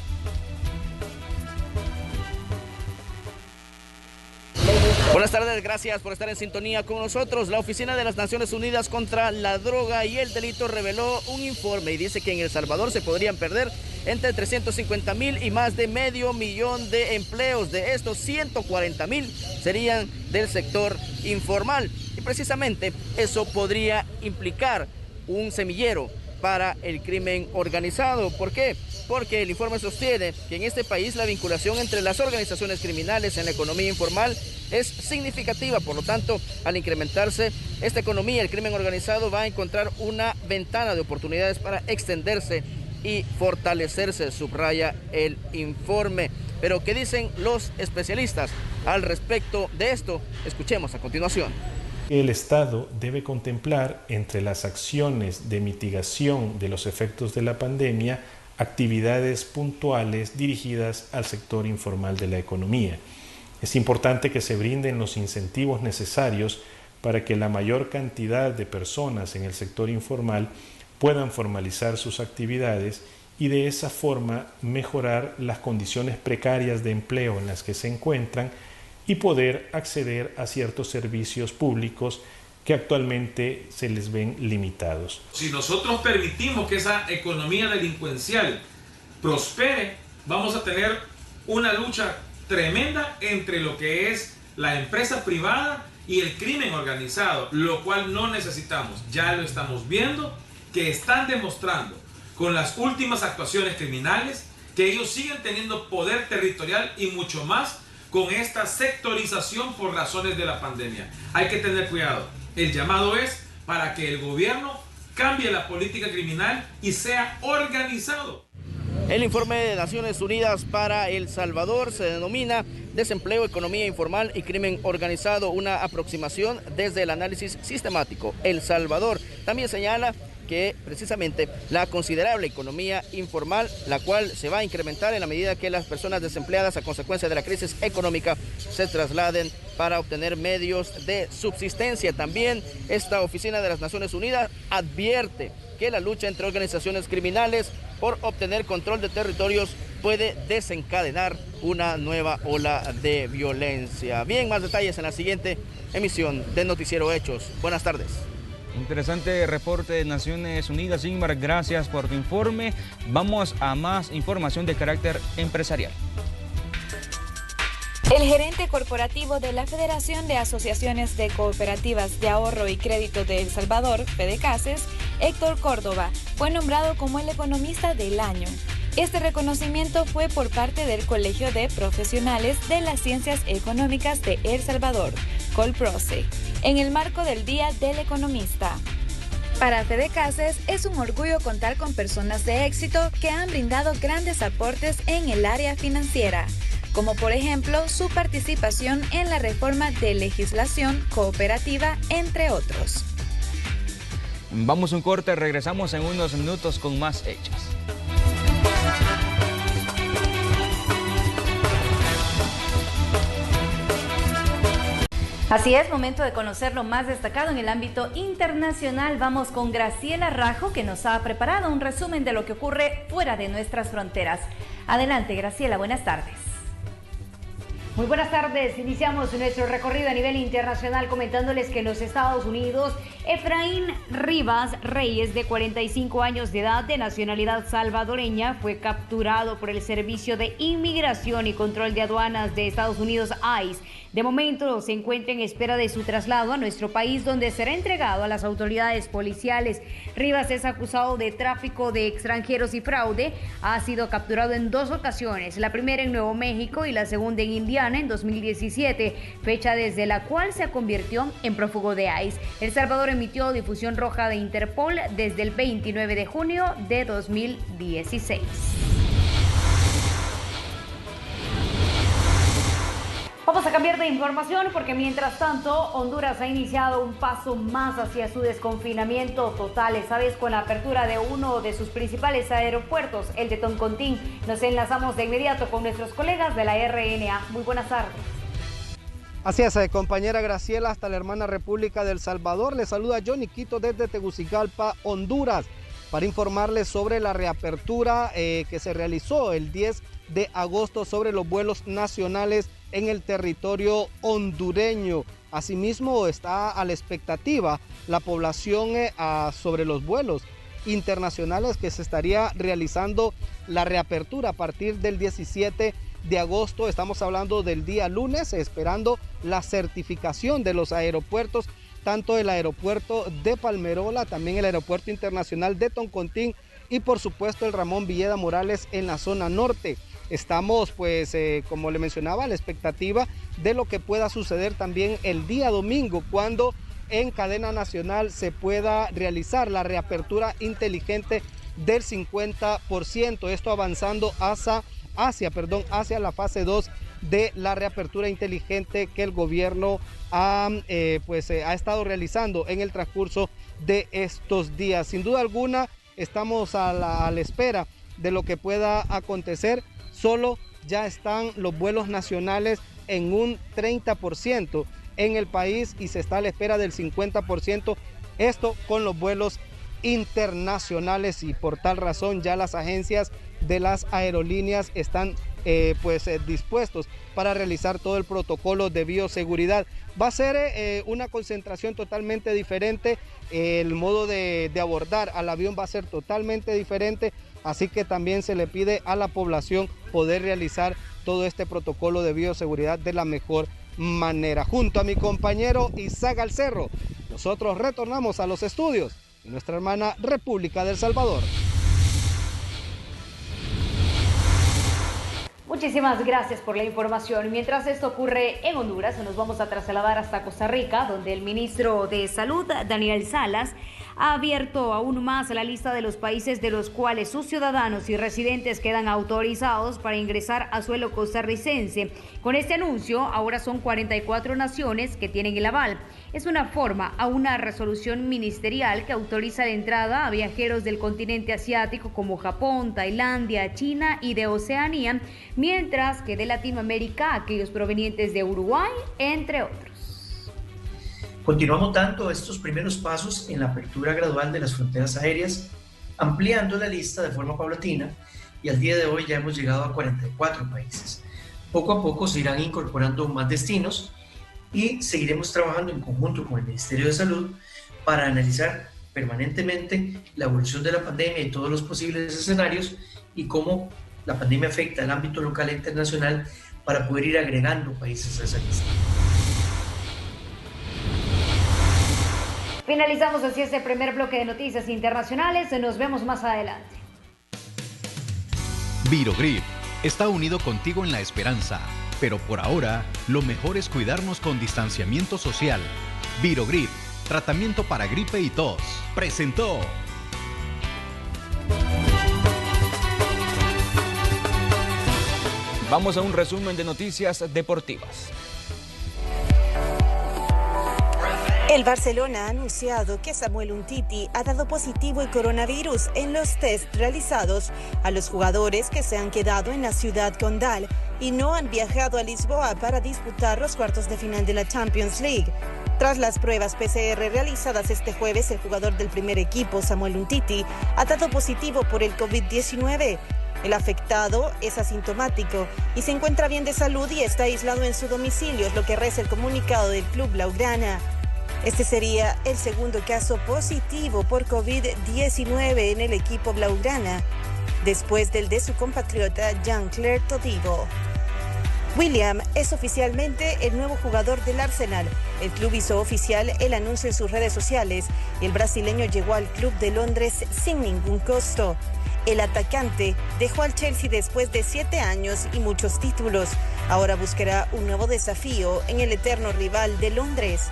E: Buenas tardes, gracias por estar en sintonía con nosotros. La Oficina de las Naciones Unidas contra la Droga y el Delito reveló un informe y dice que en El Salvador se podrían perder entre 350,000 y más de 500,000 de empleos. De estos, 140,000 serían del sector informal. Y precisamente eso podría implicar un semillero para el crimen organizado. ¿Por qué? Porque el informe sostiene que en este país la vinculación entre las organizaciones criminales en la economía informal es significativa. Por lo tanto, al incrementarse esta economía, el crimen organizado va a encontrar una ventana de oportunidades para extenderse y fortalecerse, subraya el informe. Pero, ¿qué dicen los especialistas al respecto de esto? Escuchemos a continuación.
F: El Estado debe contemplar entre las acciones de mitigación de los efectos de la pandemia actividades puntuales dirigidas al sector informal de la economía. Es importante que se brinden los incentivos necesarios para que la mayor cantidad de personas en el sector informal puedan formalizar sus actividades y de esa forma mejorar las condiciones precarias de empleo en las que se encuentran y poder acceder a ciertos servicios públicos que actualmente se les ven limitados.
H: Si nosotros permitimos que esa economía delincuencial prospere, vamos a tener una lucha tremenda entre lo que es la empresa privada y el crimen organizado, lo cual no necesitamos. Ya lo estamos viendo, que están demostrando con las últimas actuaciones criminales que ellos siguen teniendo poder territorial y mucho más con esta sectorización por razones de la pandemia. Hay que tener cuidado. El llamado es para que el gobierno cambie la política criminal y sea organizado.
E: El informe de Naciones Unidas para El Salvador se denomina Desempleo, Economía Informal y Crimen Organizado, una aproximación desde el análisis sistemático. El Salvador también señala que precisamente la considerable economía informal, la cual se va a incrementar en la medida que las personas desempleadas a consecuencia de la crisis económica se trasladen para obtener medios de subsistencia. También esta Oficina de las Naciones Unidas advierte que la lucha entre organizaciones criminales por obtener control de territorios puede desencadenar una nueva ola de violencia. Bien, más detalles en la siguiente emisión de Noticiero Hechos. Buenas tardes.
A: Interesante reporte de Naciones Unidas, Ingmar, gracias por tu informe. Vamos a más información de carácter empresarial.
I: El gerente corporativo de la Federación de Asociaciones de Cooperativas de Ahorro y Crédito de El Salvador, FEDECASES, Héctor Córdoba, fue nombrado como el economista del año. Este reconocimiento fue por parte del Colegio de Profesionales de las Ciencias Económicas de El Salvador, Colprose, en el marco del Día del Economista. Para FEDECASES es un orgullo contar con personas de éxito que han brindado grandes aportes en el área financiera, como por ejemplo su participación en la reforma de legislación cooperativa, entre otros.
A: Vamos a un corte, regresamos en unos minutos con más hechos.
B: Así es, momento de conocer lo más destacado en el ámbito internacional. Vamos con Graciela Rajo, que nos ha preparado un resumen de lo que ocurre fuera de nuestras fronteras. Adelante, Graciela, buenas tardes.
J: Muy buenas tardes, iniciamos nuestro recorrido a nivel internacional comentándoles que en los Estados Unidos, Efraín Rivas Reyes, de 45 años de edad, de nacionalidad salvadoreña, fue capturado por el Servicio de Inmigración y Control de Aduanas de Estados Unidos, ICE. De momento se encuentra en espera de su traslado a nuestro país, donde será entregado a las autoridades policiales. Rivas es acusado de tráfico de extranjeros y fraude. Ha sido capturado en 2 ocasiones, la primera en Nuevo México y la segunda en Indiana en 2017, fecha desde la cual se convirtió en prófugo de ICE. El Salvador emitió difusión roja de Interpol desde el 29 de junio de 2016. Vamos a cambiar de información porque mientras tanto Honduras ha iniciado un paso más hacia su desconfinamiento total, esta vez con la apertura de uno de sus principales aeropuertos, el de Toncontín. Nos enlazamos de inmediato con nuestros colegas de la RNA. Muy buenas tardes.
K: Así es, compañera Graciela, hasta la hermana República del Salvador. Le saluda Johnny Quito desde Tegucigalpa, Honduras, para informarles sobre la reapertura que se realizó el 10 de agosto sobre los vuelos nacionales en el territorio hondureño. Asimismo, está a la expectativa la población sobre los vuelos internacionales que se estaría realizando la reapertura a partir del 17 de agosto. Estamos hablando del día lunes, esperando la certificación de los aeropuertos, tanto el aeropuerto de Palmerola, también el aeropuerto internacional de Toncontín y por supuesto el Ramón Villeda Morales en la zona norte. Estamos, pues, como le mencionaba, a la expectativa de lo que pueda suceder también el día domingo, cuando en cadena nacional se pueda realizar la reapertura inteligente del 50%. Esto avanzando hacia la fase 2 de la reapertura inteligente que el gobierno ha estado realizando en el transcurso de estos días. Sin duda alguna, estamos a la espera de lo que pueda acontecer. Solo ya están los vuelos nacionales en un 30% en el país y se está a la espera del 50%, esto con los vuelos internacionales, y por tal razón ya las agencias de las aerolíneas están dispuestos para realizar todo el protocolo de bioseguridad. Va a ser una concentración totalmente diferente, el modo de abordar al avión va a ser totalmente diferente, así que también se le pide a la población poder realizar todo este protocolo de bioseguridad de la mejor manera. Junto a mi compañero Isaac Alcerro, nosotros retornamos a los estudios de nuestra hermana República del Salvador.
J: Muchísimas gracias por la información. Mientras esto ocurre en Honduras, nos vamos a trasladar hasta Costa Rica, donde el ministro de Salud, Daniel Salas, ha abierto aún más la lista de los países de los cuales sus ciudadanos y residentes quedan autorizados para ingresar a suelo costarricense. Con este anuncio, ahora son 44 naciones que tienen el aval. Es una forma a una resolución ministerial que autoriza la entrada a viajeros del continente asiático como Japón, Tailandia, China y de Oceanía, mientras que de Latinoamérica aquellos provenientes de Uruguay, entre otros.
M: Continuamos dando estos primeros pasos en la apertura gradual de las fronteras aéreas, ampliando la lista de forma paulatina, y al día de hoy ya hemos llegado a 44 países. Poco a poco se irán incorporando más destinos y seguiremos trabajando en conjunto con el Ministerio de Salud para analizar permanentemente la evolución de la pandemia y todos los posibles escenarios y cómo la pandemia afecta al ámbito local e internacional para poder ir agregando países a esa lista.
J: Finalizamos así este primer bloque de noticias internacionales. Nos vemos más adelante.
C: Virogrip está unido contigo en la esperanza, pero por ahora lo mejor es cuidarnos con distanciamiento social. Virogrip, tratamiento para gripe y tos, presentó.
A: Vamos a un resumen de noticias deportivas.
N: El Barcelona ha anunciado que Samuel Umtiti ha dado positivo el coronavirus en los test realizados a los jugadores que se han quedado en la ciudad condal y no han viajado a Lisboa para disputar los cuartos de final de la Champions League. Tras las pruebas PCR realizadas este jueves, el jugador del primer equipo, Samuel Umtiti, ha dado positivo por el COVID-19. El afectado es asintomático y se encuentra bien de salud y está aislado en su domicilio, es lo que reza el comunicado del club blaugrana. Este sería el segundo caso positivo por COVID-19 en el equipo blaugrana, después del de su compatriota Jean-Claire Todibo. William es oficialmente el nuevo jugador del Arsenal. El club hizo oficial el anuncio en sus redes sociales y el brasileño llegó al club de Londres sin ningún costo. El atacante dejó al Chelsea después de 7 años y muchos títulos. Ahora buscará un nuevo desafío en el eterno rival de Londres.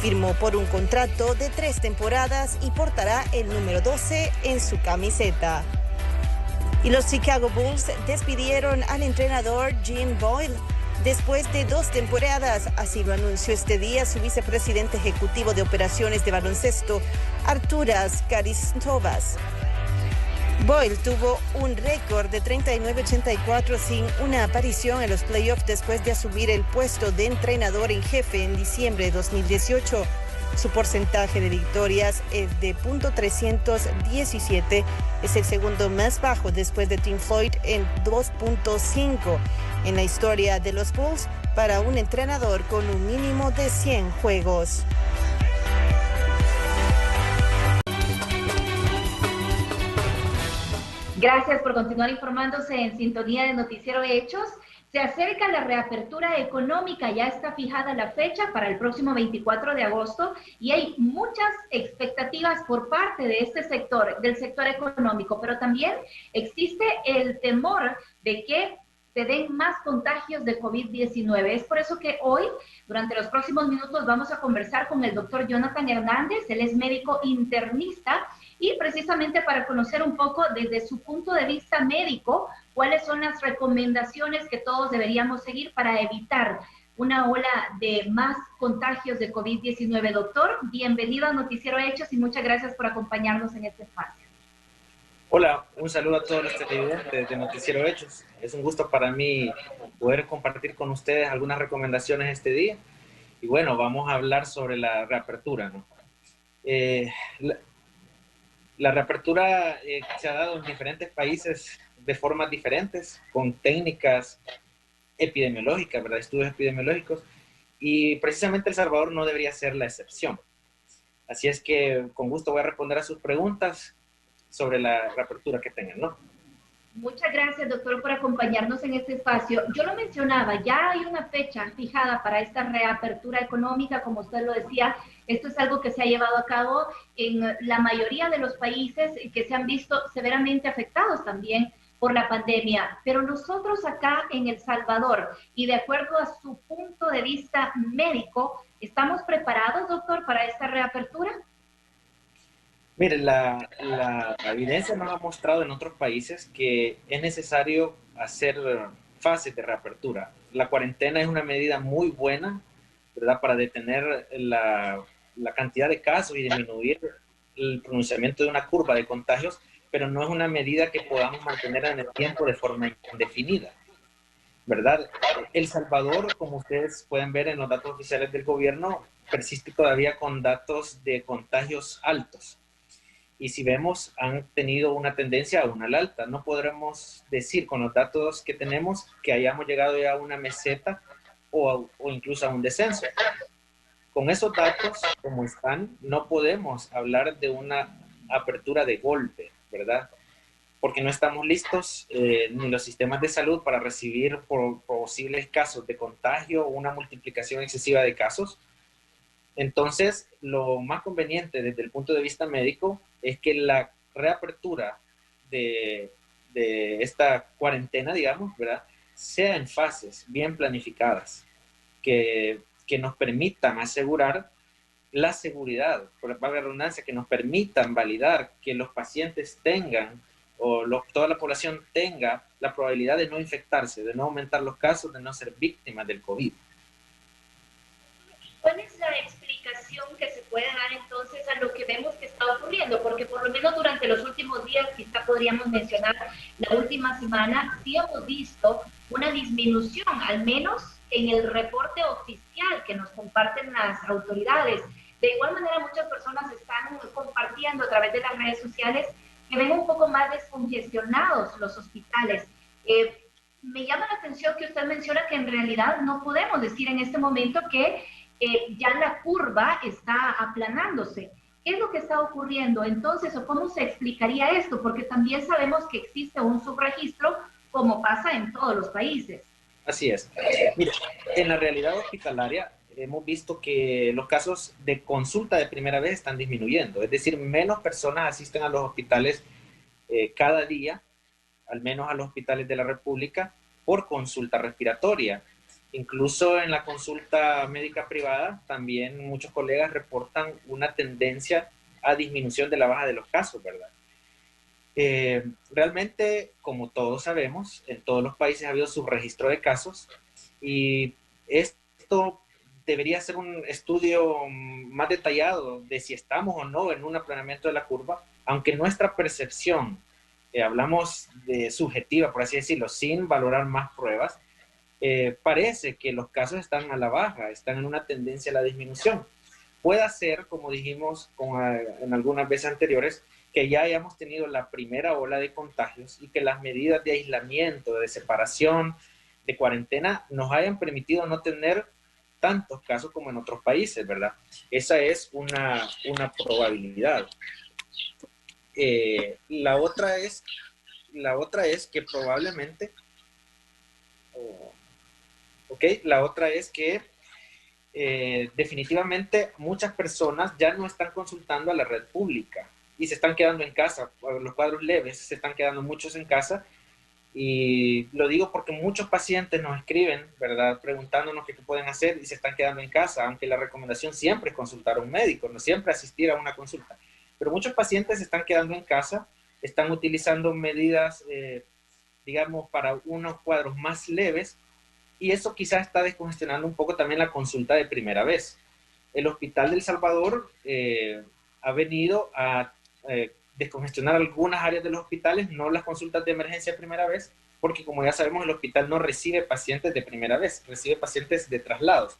N: Firmó por un contrato de 3 temporadas y portará el número 12 en su camiseta. Y los Chicago Bulls despidieron al entrenador Jim Boyle después de 2 temporadas. Así lo anunció este día su vicepresidente ejecutivo de operaciones de baloncesto, Arturas Karistovas. Boyle tuvo un récord de 39-84 sin una aparición en los playoffs después de asumir el puesto de entrenador en jefe en diciembre de 2018. Su porcentaje de victorias es de .317, es el segundo más bajo después de Tim Floyd en 2.5 en la historia de los Bulls para un entrenador con un mínimo de 100 juegos.
B: Gracias por continuar informándose en sintonía de Noticiero Hechos. Se acerca la reapertura económica, ya está fijada la fecha para el próximo 24 de agosto y hay muchas expectativas por parte de este sector, del sector económico, pero también existe el temor de que se den más contagios de COVID-19. Es por eso que hoy, durante los próximos minutos, vamos a conversar con el doctor Jonathan Hernández. Él es médico internista y precisamente para conocer un poco desde su punto de vista médico, cuáles son las recomendaciones que todos deberíamos seguir para evitar una ola de más contagios de COVID-19. Doctor, bienvenido a Noticiero Hechos y muchas gracias por acompañarnos en este espacio.
O: Hola, un saludo a todos los televidentes de Noticiero Hechos. Es un gusto para mí poder compartir con ustedes algunas recomendaciones este día. Y bueno, vamos a hablar sobre la reapertura, ¿no? La reapertura se ha dado en diferentes países de formas diferentes, con técnicas epidemiológicas, ¿verdad? Estudios epidemiológicos, y precisamente El Salvador no debería ser la excepción. Así es que con gusto voy a responder a sus preguntas sobre la reapertura que tengan, ¿no?
B: Muchas gracias, doctor, por acompañarnos en este espacio. Yo lo mencionaba, ya hay una fecha fijada para esta reapertura económica, como usted lo decía. Esto es algo que se ha llevado a cabo en la mayoría de los países que se han visto severamente afectados también por la pandemia. Pero nosotros acá en El Salvador, y de acuerdo a su punto de vista médico, ¿estamos preparados, doctor, para esta reapertura?
O: Mire, la evidencia nos ha mostrado en otros países que es necesario hacer fases de reapertura. La cuarentena es una medida muy buena, ¿verdad?, para detener la cantidad de casos y disminuir el pronunciamiento de una curva de contagios, pero no es una medida que podamos mantener en el tiempo de forma indefinida, ¿verdad? El Salvador, como ustedes pueden ver en los datos oficiales del gobierno, persiste todavía con datos de contagios altos. Y si vemos, han tenido una tendencia aún al alta. No podremos decir con los datos que tenemos que hayamos llegado ya a una meseta o incluso a un descenso. Con esos datos, como están, no podemos hablar de una apertura de golpe, ¿verdad? Porque no estamos listos ni los sistemas de salud para recibir por posibles casos de contagio o una multiplicación excesiva de casos. Entonces, lo más conveniente desde el punto de vista médico es que la reapertura de esta cuarentena, digamos, ¿verdad?, sea en fases bien planificadas, que nos permitan asegurar la seguridad, por la redundancia, que nos permitan validar que los pacientes tengan toda la población tenga la probabilidad de no infectarse, de no aumentar los casos, de no ser víctimas del COVID.
B: ¿Cuál es la explicación que se puede dar entonces a lo que vemos que está ocurriendo? Porque por lo menos durante los últimos días, quizá podríamos mencionar la última semana, sí hemos visto una disminución, al menos en el reporte oficial que nos comparten las autoridades. De igual manera, muchas personas están compartiendo a través de las redes sociales que ven un poco más descongestionados los hospitales. Me llama la atención que usted menciona que en realidad no podemos decir en este momento que ya la curva está aplanándose. ¿Qué es lo que está ocurriendo entonces o cómo se explicaría esto? Porque también sabemos que existe un subregistro como pasa en todos los países.
O: Así es. Mira, en la realidad hospitalaria hemos visto que los casos de consulta de primera vez están disminuyendo, es decir, menos personas asisten a los hospitales cada día, al menos a los hospitales de la República, por consulta respiratoria. Incluso en la consulta médica privada, también muchos colegas reportan una tendencia a disminución de la baja de los casos, ¿verdad? Realmente, como todos sabemos, en todos los países ha habido subregistro de casos y esto debería ser un estudio más detallado de si estamos o no en un aplanamiento de la curva, aunque nuestra percepción, hablamos de subjetiva, por así decirlo, sin valorar más pruebas, parece que los casos están a la baja, están en una tendencia a la disminución. Puede ser, como dijimos en algunas veces anteriores, que ya hayamos tenido la primera ola de contagios y que las medidas de aislamiento, de separación, de cuarentena, nos hayan permitido no tener tantos casos como en otros países, ¿verdad? Esa es una probabilidad. La otra es que probablemente... La otra es que definitivamente muchas personas ya no están consultando a la red pública y se están quedando en casa. Los cuadros leves se están quedando muchos en casa y lo digo porque muchos pacientes nos escriben, ¿verdad?, preguntándonos qué pueden hacer y se están quedando en casa, aunque la recomendación siempre es consultar a un médico, no siempre asistir a una consulta. Pero muchos pacientes se están quedando en casa, están utilizando medidas, digamos, para unos cuadros más leves. Y eso quizás está descongestionando un poco también la consulta de primera vez. El Hospital del Salvador ha venido a descongestionar algunas áreas de los hospitales, no las consultas de emergencia de primera vez, porque como ya sabemos, el hospital no recibe pacientes de primera vez, recibe pacientes de traslados.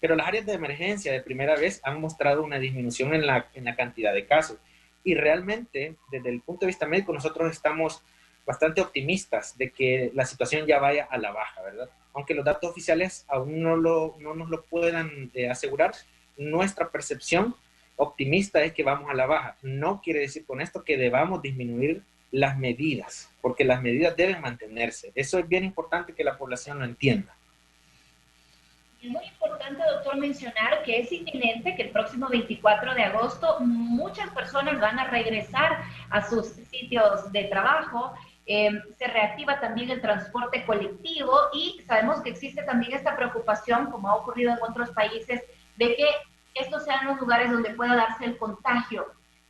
O: Pero las áreas de emergencia de primera vez han mostrado una disminución en la cantidad de casos. Y realmente, desde el punto de vista médico, nosotros estamos bastante optimistas de que la situación ya vaya a la baja, ¿verdad? Aunque los datos oficiales aún no nos lo puedan asegurar, nuestra percepción optimista es que vamos a la baja. No quiere decir con esto que debamos disminuir las medidas, porque las medidas deben mantenerse. Eso es bien importante que la población lo entienda.
B: Es muy importante, doctor, mencionar que es inminente que el próximo 24 de agosto muchas personas van a regresar a sus sitios de trabajo. Se reactiva también el transporte colectivo y sabemos que existe también esta preocupación, como ha ocurrido en otros países, de que estos sean los lugares donde pueda darse el contagio.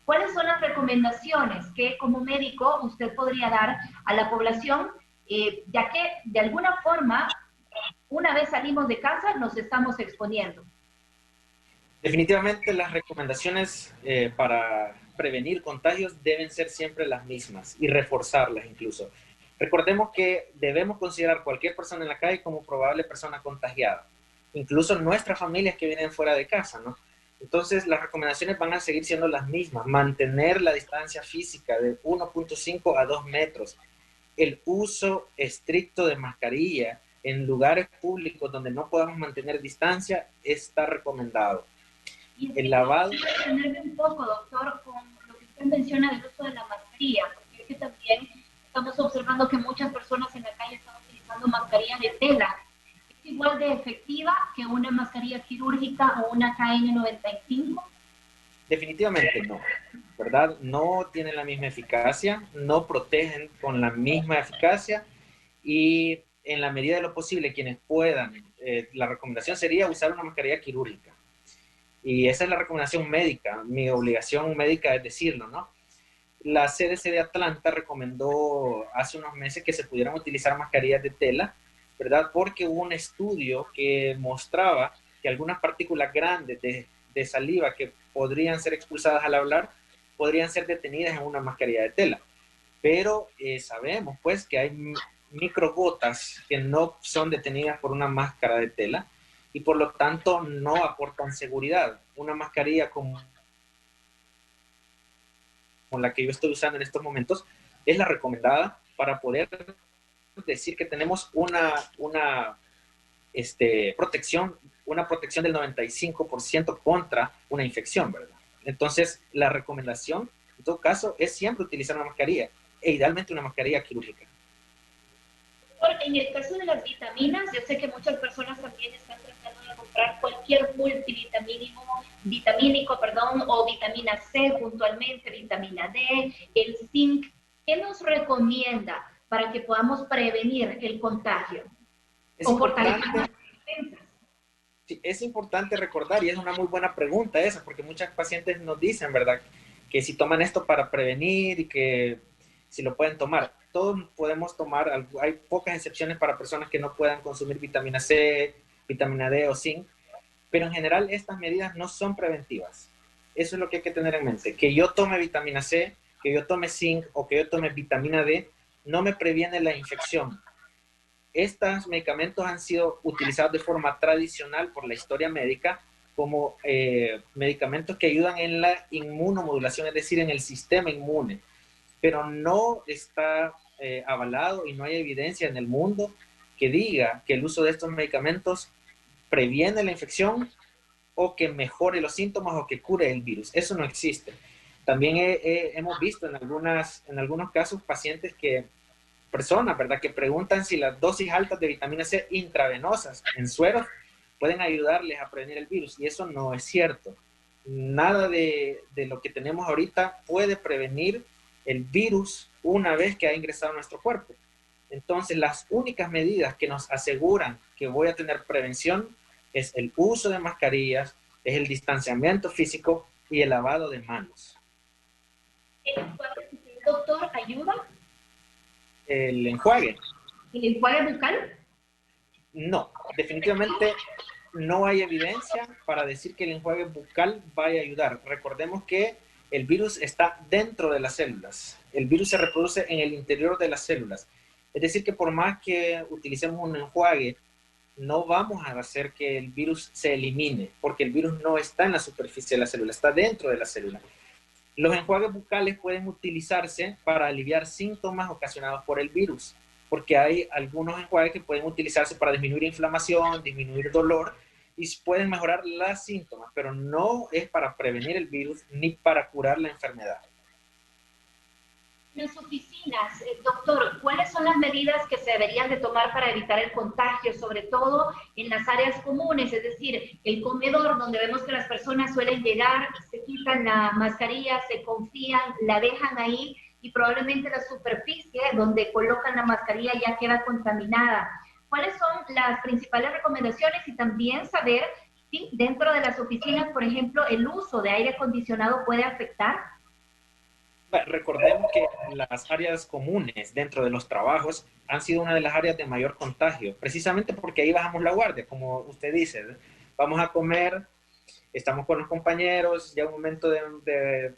B: ¿cuáles son las recomendaciones que como médico usted podría dar a la población, ya que de alguna forma, una vez salimos de casa, nos estamos exponiendo?
O: Definitivamente las recomendaciones para prevenir contagios deben ser siempre las mismas y reforzarlas incluso. Recordemos que debemos considerar cualquier persona en la calle como probable persona contagiada, incluso nuestras familias que vienen fuera de casa, ¿no? Entonces las recomendaciones van a seguir siendo las mismas: mantener la distancia física de 1.5 a 2 metros, el uso estricto de mascarilla en lugares públicos donde no podamos mantener distancia está recomendado. El lavado.
B: Detenerme un poco, doctor, con lo que usted menciona del uso de la mascarilla, porque es que también estamos observando que muchas personas en la calle están utilizando mascarillas de tela. ¿Es igual de efectiva que una mascarilla quirúrgica o una KN95?
O: Definitivamente no, ¿verdad? No tienen la misma eficacia, no protegen con la misma eficacia, y en la medida de lo posible quienes puedan, la recomendación sería usar una mascarilla quirúrgica. Y esa es la recomendación médica, mi obligación médica es decirlo, ¿no? La CDC de Atlanta recomendó hace unos meses que se pudieran utilizar mascarillas de tela, ¿verdad? Porque hubo un estudio que mostraba que algunas partículas grandes de saliva que podrían ser expulsadas al hablar podrían ser detenidas en una mascarilla de tela. Pero sabemos pues que hay microgotas que no son detenidas por una máscara de tela, y por lo tanto no aportan seguridad. Una mascarilla como la que yo estoy usando en estos momentos es la recomendada para poder decir que tenemos una protección del 95% contra una infección, ¿verdad? Entonces la recomendación en todo caso es siempre utilizar una mascarilla, e idealmente una mascarilla quirúrgica.
B: En el caso de las vitaminas, yo sé que muchas personas también están tratando de comprar cualquier multivitamínico, o vitamina C puntualmente, vitamina D, el zinc. ¿Qué nos recomienda para que podamos prevenir el contagio?
O: Es importante recordar, y es una muy buena pregunta esa, porque muchas pacientes nos dicen, ¿verdad?, que si toman esto para prevenir y que si lo pueden tomar. Todos podemos tomar, hay pocas excepciones para personas que no puedan consumir vitamina C, vitamina D o zinc, pero en general estas medidas no son preventivas. Eso es lo que hay que tener en mente. Que yo tome vitamina C, que yo tome zinc o que yo tome vitamina D, no me previene la infección. Estos medicamentos han sido utilizados de forma tradicional por la historia médica como medicamentos que ayudan en la inmunomodulación, es decir, en el sistema inmune, pero no está avalado y no hay evidencia en el mundo que diga que el uso de estos medicamentos previene la infección o que mejore los síntomas o que cure el virus. Eso no existe. También hemos visto en algunos casos pacientes personas, ¿verdad?, que preguntan si las dosis altas de vitamina C intravenosas en sueros pueden ayudarles a prevenir el virus, y eso no es cierto. Nada de lo que tenemos ahorita puede prevenir el virus una vez que ha ingresado a nuestro cuerpo. Entonces, las únicas medidas que nos aseguran que voy a tener prevención es el uso de mascarillas, es el distanciamiento físico y el lavado de manos.
B: ¿El enjuague, doctor, ayuda?
O: ¿El enjuague?
B: ¿El enjuague bucal?
O: No, definitivamente no hay evidencia para decir que el enjuague bucal vaya a ayudar. Recordemos que el virus está dentro de las células. El virus se reproduce en el interior de las células. Es decir, que por más que utilicemos un enjuague, no vamos a hacer que el virus se elimine, porque el virus no está en la superficie de la célula, está dentro de la célula. Los enjuagues bucales pueden utilizarse para aliviar síntomas ocasionados por el virus, porque hay algunos enjuagues que pueden utilizarse para disminuir inflamación, disminuir dolor, y pueden mejorar los síntomas, pero no es para prevenir el virus ni para curar la enfermedad.
B: En las oficinas, doctor, ¿cuáles son las medidas que se deberían de tomar para evitar el contagio, sobre todo en las áreas comunes, es decir, el comedor, donde vemos que las personas suelen llegar y se quitan la mascarilla, se confían, la dejan ahí y probablemente la superficie donde colocan la mascarilla ya queda contaminada? ¿Cuáles son las principales recomendaciones? Y también saber si dentro de las oficinas, por ejemplo, el uso de aire acondicionado puede afectar.
O: Recordemos que las áreas comunes dentro de los trabajos han sido una de las áreas de mayor contagio, precisamente porque ahí bajamos la guardia, como usted dice, vamos a comer, estamos con los compañeros, ya un momento de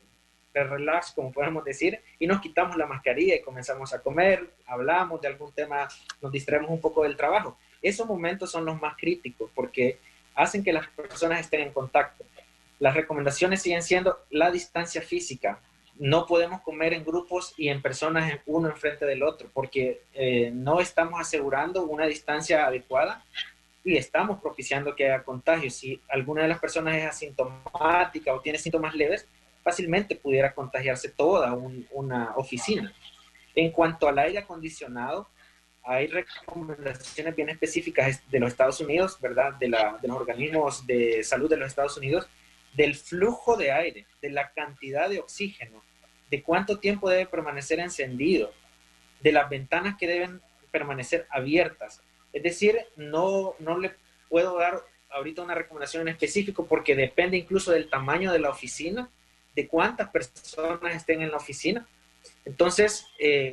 O: relax, como podemos decir, y nos quitamos la mascarilla y comenzamos a comer, hablamos de algún tema, nos distraemos un poco del trabajo. Esos momentos son los más críticos porque hacen que las personas estén en contacto. Las recomendaciones siguen siendo la distancia física. No podemos comer en grupos y en personas uno enfrente del otro porque no estamos asegurando una distancia adecuada y estamos propiciando que haya contagios. Si alguna de las personas es asintomática o tiene síntomas leves, fácilmente pudiera contagiarse toda una oficina. En cuanto al aire acondicionado, hay recomendaciones bien específicas de los Estados Unidos, ¿verdad? De los organismos de salud de los Estados Unidos, del flujo de aire, de la cantidad de oxígeno, de cuánto tiempo debe permanecer encendido, de las ventanas que deben permanecer abiertas. Es decir, no le puedo dar ahorita una recomendación en específico porque depende incluso del tamaño de la oficina, de cuántas personas estén en la oficina. Entonces,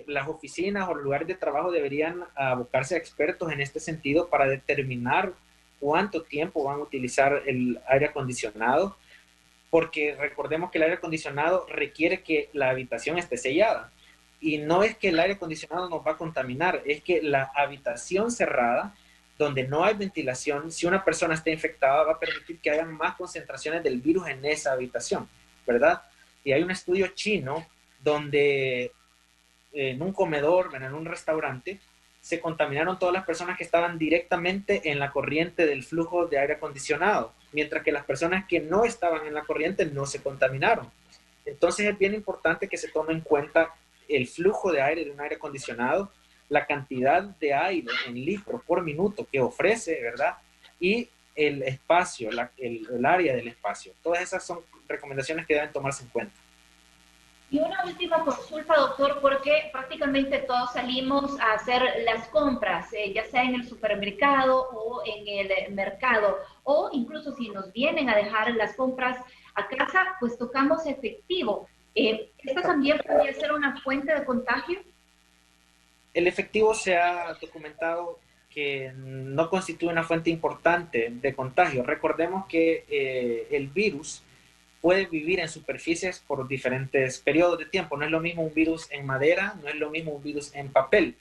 O: las oficinas o los lugares de trabajo deberían abocarse a expertos en este sentido para determinar cuánto tiempo van a utilizar el aire acondicionado, porque recordemos que el aire acondicionado requiere que la habitación esté sellada. Y no es que el aire acondicionado nos va a contaminar, es que la habitación cerrada, donde no hay ventilación, si una persona está infectada, va a permitir que haya más concentraciones del virus en esa habitación, ¿verdad? Y hay un estudio chino donde en un comedor, en un restaurante, se contaminaron todas las personas que estaban directamente en la corriente del flujo de aire acondicionado, mientras que las personas que no estaban en la corriente no se contaminaron. Entonces es bien importante que se tome en cuenta el flujo de aire de un aire acondicionado, la cantidad de aire en litros por minuto que ofrece, ¿verdad? Y el espacio, el área del espacio. Todas esas son recomendaciones que deben tomarse en cuenta.
B: Y una última consulta, doctor, porque prácticamente todos salimos a hacer las compras, ya sea en el supermercado o en el mercado, o incluso si nos vienen a dejar las compras a casa, pues tocamos efectivo. ¿Esta también podría ser una fuente de contagio?
O: El efectivo se ha documentado que no constituye una fuente importante de contagio. Recordemos que el virus puede vivir en superficies por diferentes periodos de tiempo. No es lo mismo un virus en madera, no es lo mismo un virus en papel.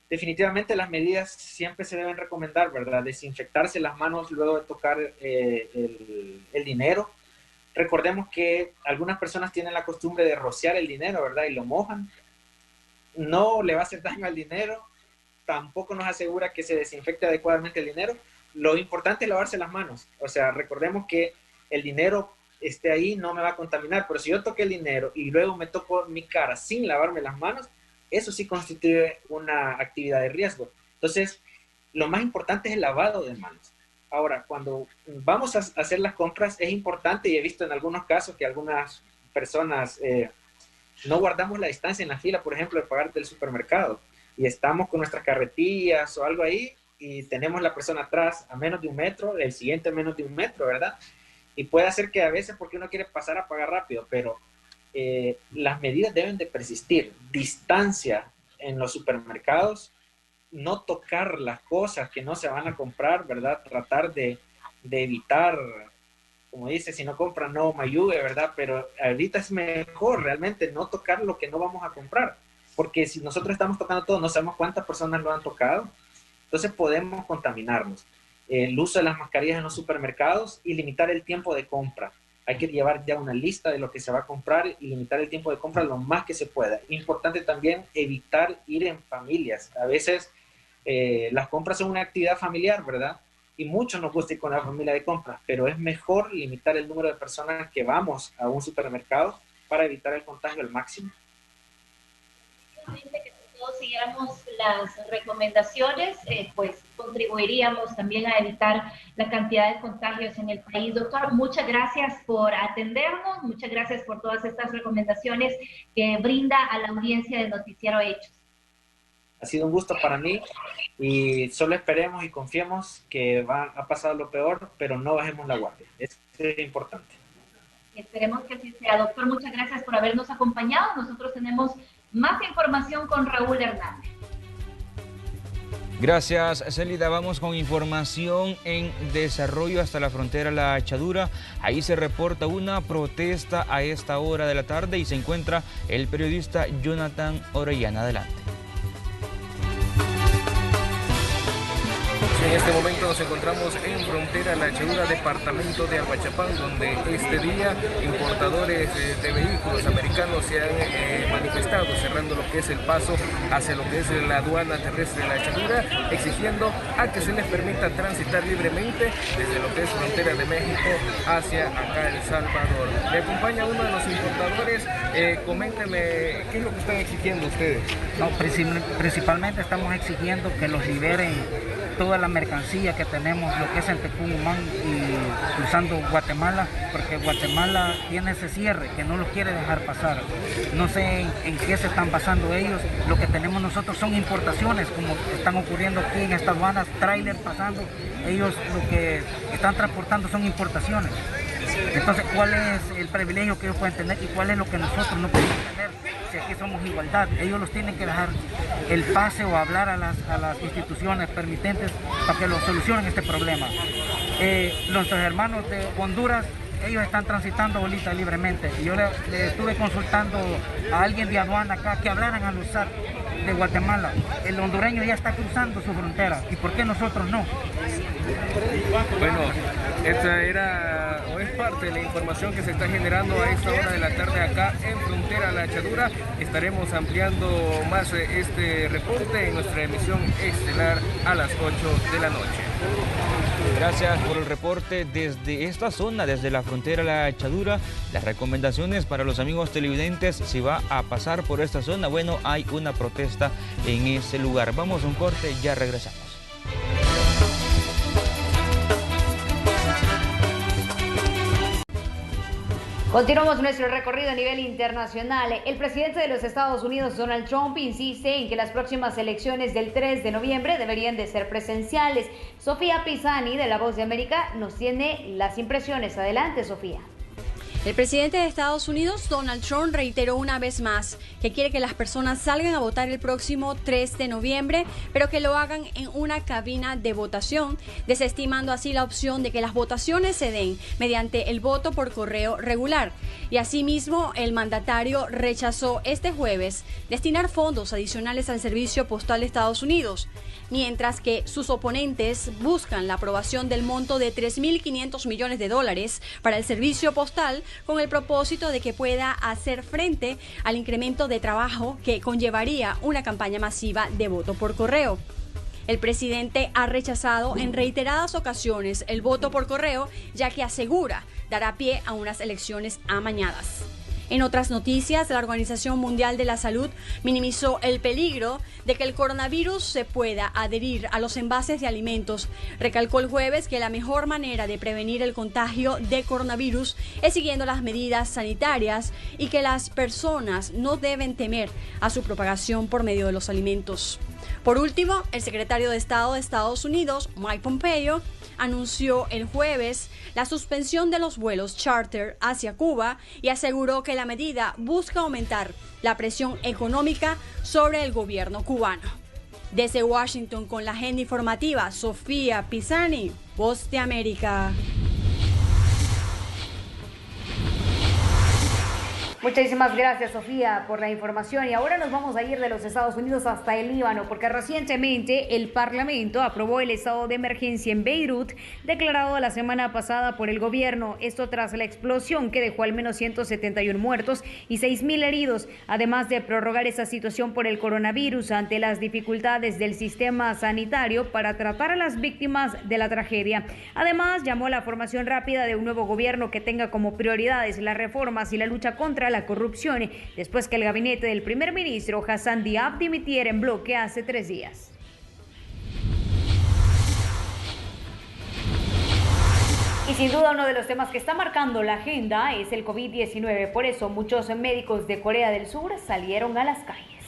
O: Definitivamente las medidas siempre se deben recomendar, ¿verdad? Desinfectarse las manos luego de tocar el dinero. Recordemos que algunas personas tienen la costumbre de rociar el dinero, ¿verdad? Y lo mojan. No le va a hacer daño al dinero, tampoco nos asegura que se desinfecte adecuadamente el dinero. Lo importante es lavarse las manos. O sea, recordemos que el dinero esté ahí, no me va a contaminar, pero si yo toqué el dinero y luego me toco mi cara sin lavarme las manos, eso sí constituye una actividad de riesgo. Entonces, lo más importante es el lavado de manos. Ahora, cuando vamos a hacer las compras, es importante, y he visto en algunos casos que algunas personas no guardamos la distancia en la fila, por ejemplo, de pagar del supermercado, y estamos con nuestras carretillas o algo ahí, y tenemos la persona atrás a menos de 1 metro, el siguiente a menos de 1 metro, ¿verdad? Y puede hacer que a veces porque uno quiere pasar a pagar rápido, pero las medidas deben de persistir. Distancia en los supermercados, no tocar las cosas que no se van a comprar, ¿verdad? Tratar de evitar, como dice, si no compran no me ayude, ¿verdad? Pero ahorita es mejor realmente no tocar lo que no vamos a comprar, porque si nosotros estamos tocando todo, no sabemos cuántas personas lo han tocado, entonces podemos contaminarnos. El uso de las mascarillas en los supermercados y limitar el tiempo de compra. Hay que llevar ya una lista de lo que se va a comprar y limitar el tiempo de compra lo más que se pueda. Importante también evitar ir en familias. A veces las compras son una actividad familiar, ¿verdad? Y muchos nos gusta ir con la familia de compras, pero es mejor limitar el número de personas que vamos a un supermercado para evitar el contagio al máximo.
B: Que todos siguiéramos las recomendaciones, pues contribuiríamos también a evitar la cantidad de contagios en el país. Doctor, muchas gracias por atendernos, muchas gracias por todas estas recomendaciones que brinda a la audiencia del Noticiero Hechos.
O: Ha sido un gusto para mí y solo esperemos y confiemos que ha pasado lo peor, pero no bajemos la guardia. Eso es importante.
B: Esperemos que así sea. Doctor, muchas gracias por habernos acompañado. Nosotros tenemos más información con Raúl Hernández.
A: Gracias, Célida. Vamos con información en desarrollo hasta la frontera La Echadura. Ahí se reporta una protesta a esta hora de la tarde y se encuentra el periodista Jonathan Orellana. Adelante.
L: En este momento nos encontramos en frontera La Echadura, departamento de Aguachapán, donde este día importadores de vehículos americanos se han manifestado cerrando lo que es el paso hacia lo que es la aduana terrestre de La Echadura, exigiendo a que se les permita transitar libremente desde lo que es frontera de México hacia acá El Salvador. Me acompaña uno de los importadores. Coménteme, ¿qué es lo que están exigiendo ustedes?
P: No, principalmente estamos exigiendo que los liberen toda la mercancía que tenemos, lo que es en Tecumumán y cruzando Guatemala, porque Guatemala tiene ese cierre que no los quiere dejar pasar. No sé en qué se están basando ellos. Lo que tenemos nosotros son importaciones, como están ocurriendo aquí en estas aduanas, tráiler pasando. Ellos lo que están transportando son importaciones. Entonces, ¿cuál es el privilegio que ellos pueden tener y cuál es lo que nosotros no podemos tener? Si aquí somos igualdad, ellos los tienen que dejar el pase o hablar a las instituciones permitentes para que lo solucionen este problema. Nuestros hermanos de Honduras, ellos están transitando ahorita libremente. Y yo le estuve consultando a alguien de aduana acá que hablaran al usar de Guatemala. El hondureño ya está cruzando su frontera. ¿Y por qué nosotros no?
L: Bueno, esta era o es parte de la información que se está generando a esta hora de la tarde acá en frontera La Echadura. Estaremos ampliando más este reporte en nuestra emisión estelar a las 8 de la noche.
A: Gracias por el reporte desde esta zona, desde la frontera La Echadura. Las recomendaciones para los amigos televidentes, si va a pasar por esta zona, bueno, hay una protesta en ese lugar. Vamos a un corte, ya regresamos.
J: Continuamos nuestro recorrido a nivel internacional. El presidente de los Estados Unidos, Donald Trump, insiste en que las próximas elecciones del 3 de noviembre deberían de ser presenciales. Sofía Pisani, de La Voz de América, nos tiene las impresiones. Adelante, Sofía.
Q: El presidente de Estados Unidos, Donald Trump, reiteró una vez más que quiere que las personas salgan a votar el próximo 3 de noviembre, pero que lo hagan en una cabina de votación, desestimando así la opción de que las votaciones se den mediante el voto por correo regular. Y asimismo, el mandatario rechazó este jueves destinar fondos adicionales al Servicio Postal de Estados Unidos, mientras que sus oponentes buscan la aprobación del monto de $3.500 millones para el servicio postal, con el propósito de que pueda hacer frente al incremento de trabajo que conllevaría una campaña masiva de voto por correo. El presidente ha rechazado en reiteradas ocasiones el voto por correo, ya que asegura dará pie a unas elecciones amañadas. En otras noticias, la Organización Mundial de la Salud minimizó el peligro de que el coronavirus se pueda adherir a los envases de alimentos. Recalcó el jueves que la mejor manera de prevenir el contagio de coronavirus es siguiendo las medidas sanitarias y que las personas no deben temer a su propagación por medio de los alimentos. Por último, el secretario de Estado de Estados Unidos, Mike Pompeo, anunció el jueves la suspensión de los vuelos charter hacia Cuba y aseguró que la medida busca aumentar la presión económica sobre el gobierno cubano. Desde Washington, con la agenda informativa, Sofía Pisani, Voz de América.
J: Muchísimas gracias, Sofía, por la información. Y ahora nos vamos a ir de los Estados Unidos hasta el Líbano, porque recientemente el Parlamento aprobó el estado de emergencia en Beirut, declarado la semana pasada por el gobierno. Esto tras la explosión que dejó al menos 171 muertos y 6.000 heridos, además de prorrogar esa situación por el coronavirus ante las dificultades del sistema sanitario para tratar a las víctimas de la tragedia. Además, llamó a la formación rápida de un nuevo gobierno que tenga como prioridades las reformas y la lucha contra la corrupción, después que el gabinete del primer ministro Hassan Diab dimitiera en bloque hace 3 días. Y sin duda uno de los temas que está marcando la agenda es el COVID-19. Por eso muchos médicos de Corea del Sur salieron a las calles.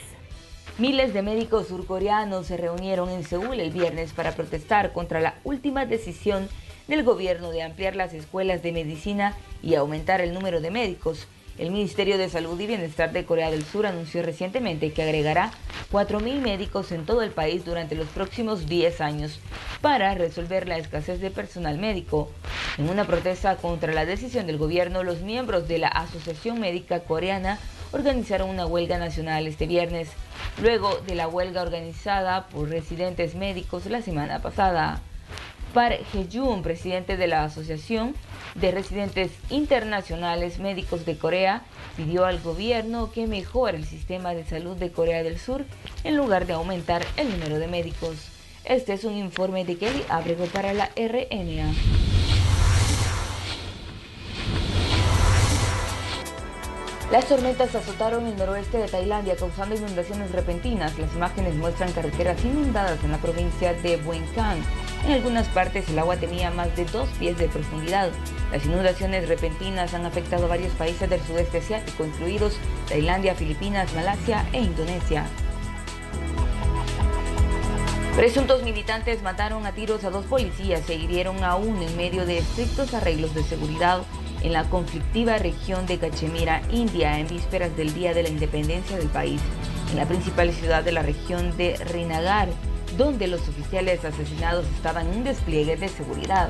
R: Miles de médicos surcoreanos se reunieron en Seúl el viernes para protestar contra la última decisión del gobierno de ampliar las escuelas de medicina y aumentar el número de médicos. El Ministerio de Salud y Bienestar de Corea del Sur anunció recientemente que agregará 4.000 médicos en todo el país durante los próximos 10 años para resolver la escasez de personal médico. En una protesta contra la decisión del gobierno, los miembros de la Asociación Médica Coreana organizaron una huelga nacional este viernes, luego de la huelga organizada por residentes médicos la semana pasada. Park Hye-jun, presidente de la Asociación de Residentes Internacionales Médicos de Corea, pidió al gobierno que mejore el sistema de salud de Corea del Sur en lugar de aumentar el número de médicos. Este es un informe de Kelly Abrego para la RNA. Las tormentas azotaron el noroeste de Tailandia, causando inundaciones repentinas. Las imágenes muestran carreteras inundadas en la provincia de Buen Can. En algunas partes el agua tenía más de 2 pies de profundidad. Las inundaciones repentinas han afectado a varios países del sudeste asiático, incluidos Tailandia, Filipinas, Malasia e Indonesia. Presuntos militantes mataron a tiros a 2 policías e hirieron a uno en medio de estrictos arreglos de seguridad en la conflictiva región de Cachemira, India, en vísperas del Día de la Independencia del país, en la principal ciudad de la región de Srinagar, donde los oficiales asesinados estaban en un despliegue de seguridad.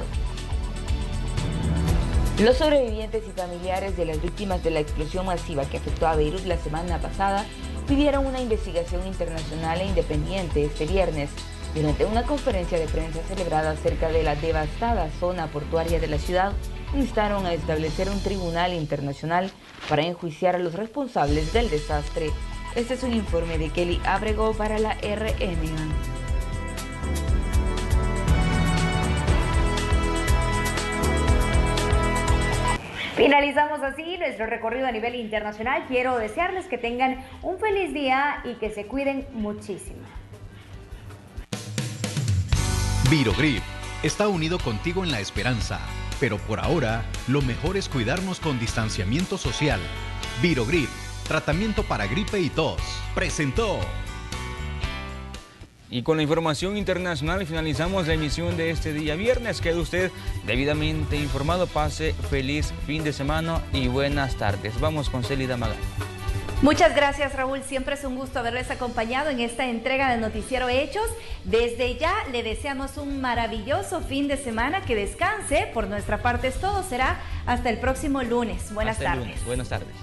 R: Los sobrevivientes y familiares de las víctimas de la explosión masiva que afectó a Beirut la semana pasada pidieron una investigación internacional e independiente este viernes. Durante una conferencia de prensa celebrada cerca de la devastada zona portuaria de la ciudad, instaron a establecer un tribunal internacional para enjuiciar a los responsables del desastre. Este es un informe de Kelly Abrego para la RNA.
J: Finalizamos así nuestro recorrido a nivel internacional. Quiero desearles que tengan un feliz día y que se cuiden muchísimo.
C: Virogrip está unido contigo en la esperanza, pero por ahora lo mejor es cuidarnos con distanciamiento social. Virogrip, tratamiento para gripe y tos, presentó.
A: Y con la información internacional finalizamos la emisión de este día viernes. Quede usted debidamente informado. Pase feliz fin de semana y buenas tardes. Vamos con Célida Magán.
B: Muchas gracias, Raúl. Siempre es un gusto haberles acompañado en esta entrega de Noticiero Hechos. Desde ya le deseamos un maravilloso fin de semana. Que descanse. Por nuestra parte es todo. Será hasta el próximo lunes. Buenas tardes.
A: Buenas tardes.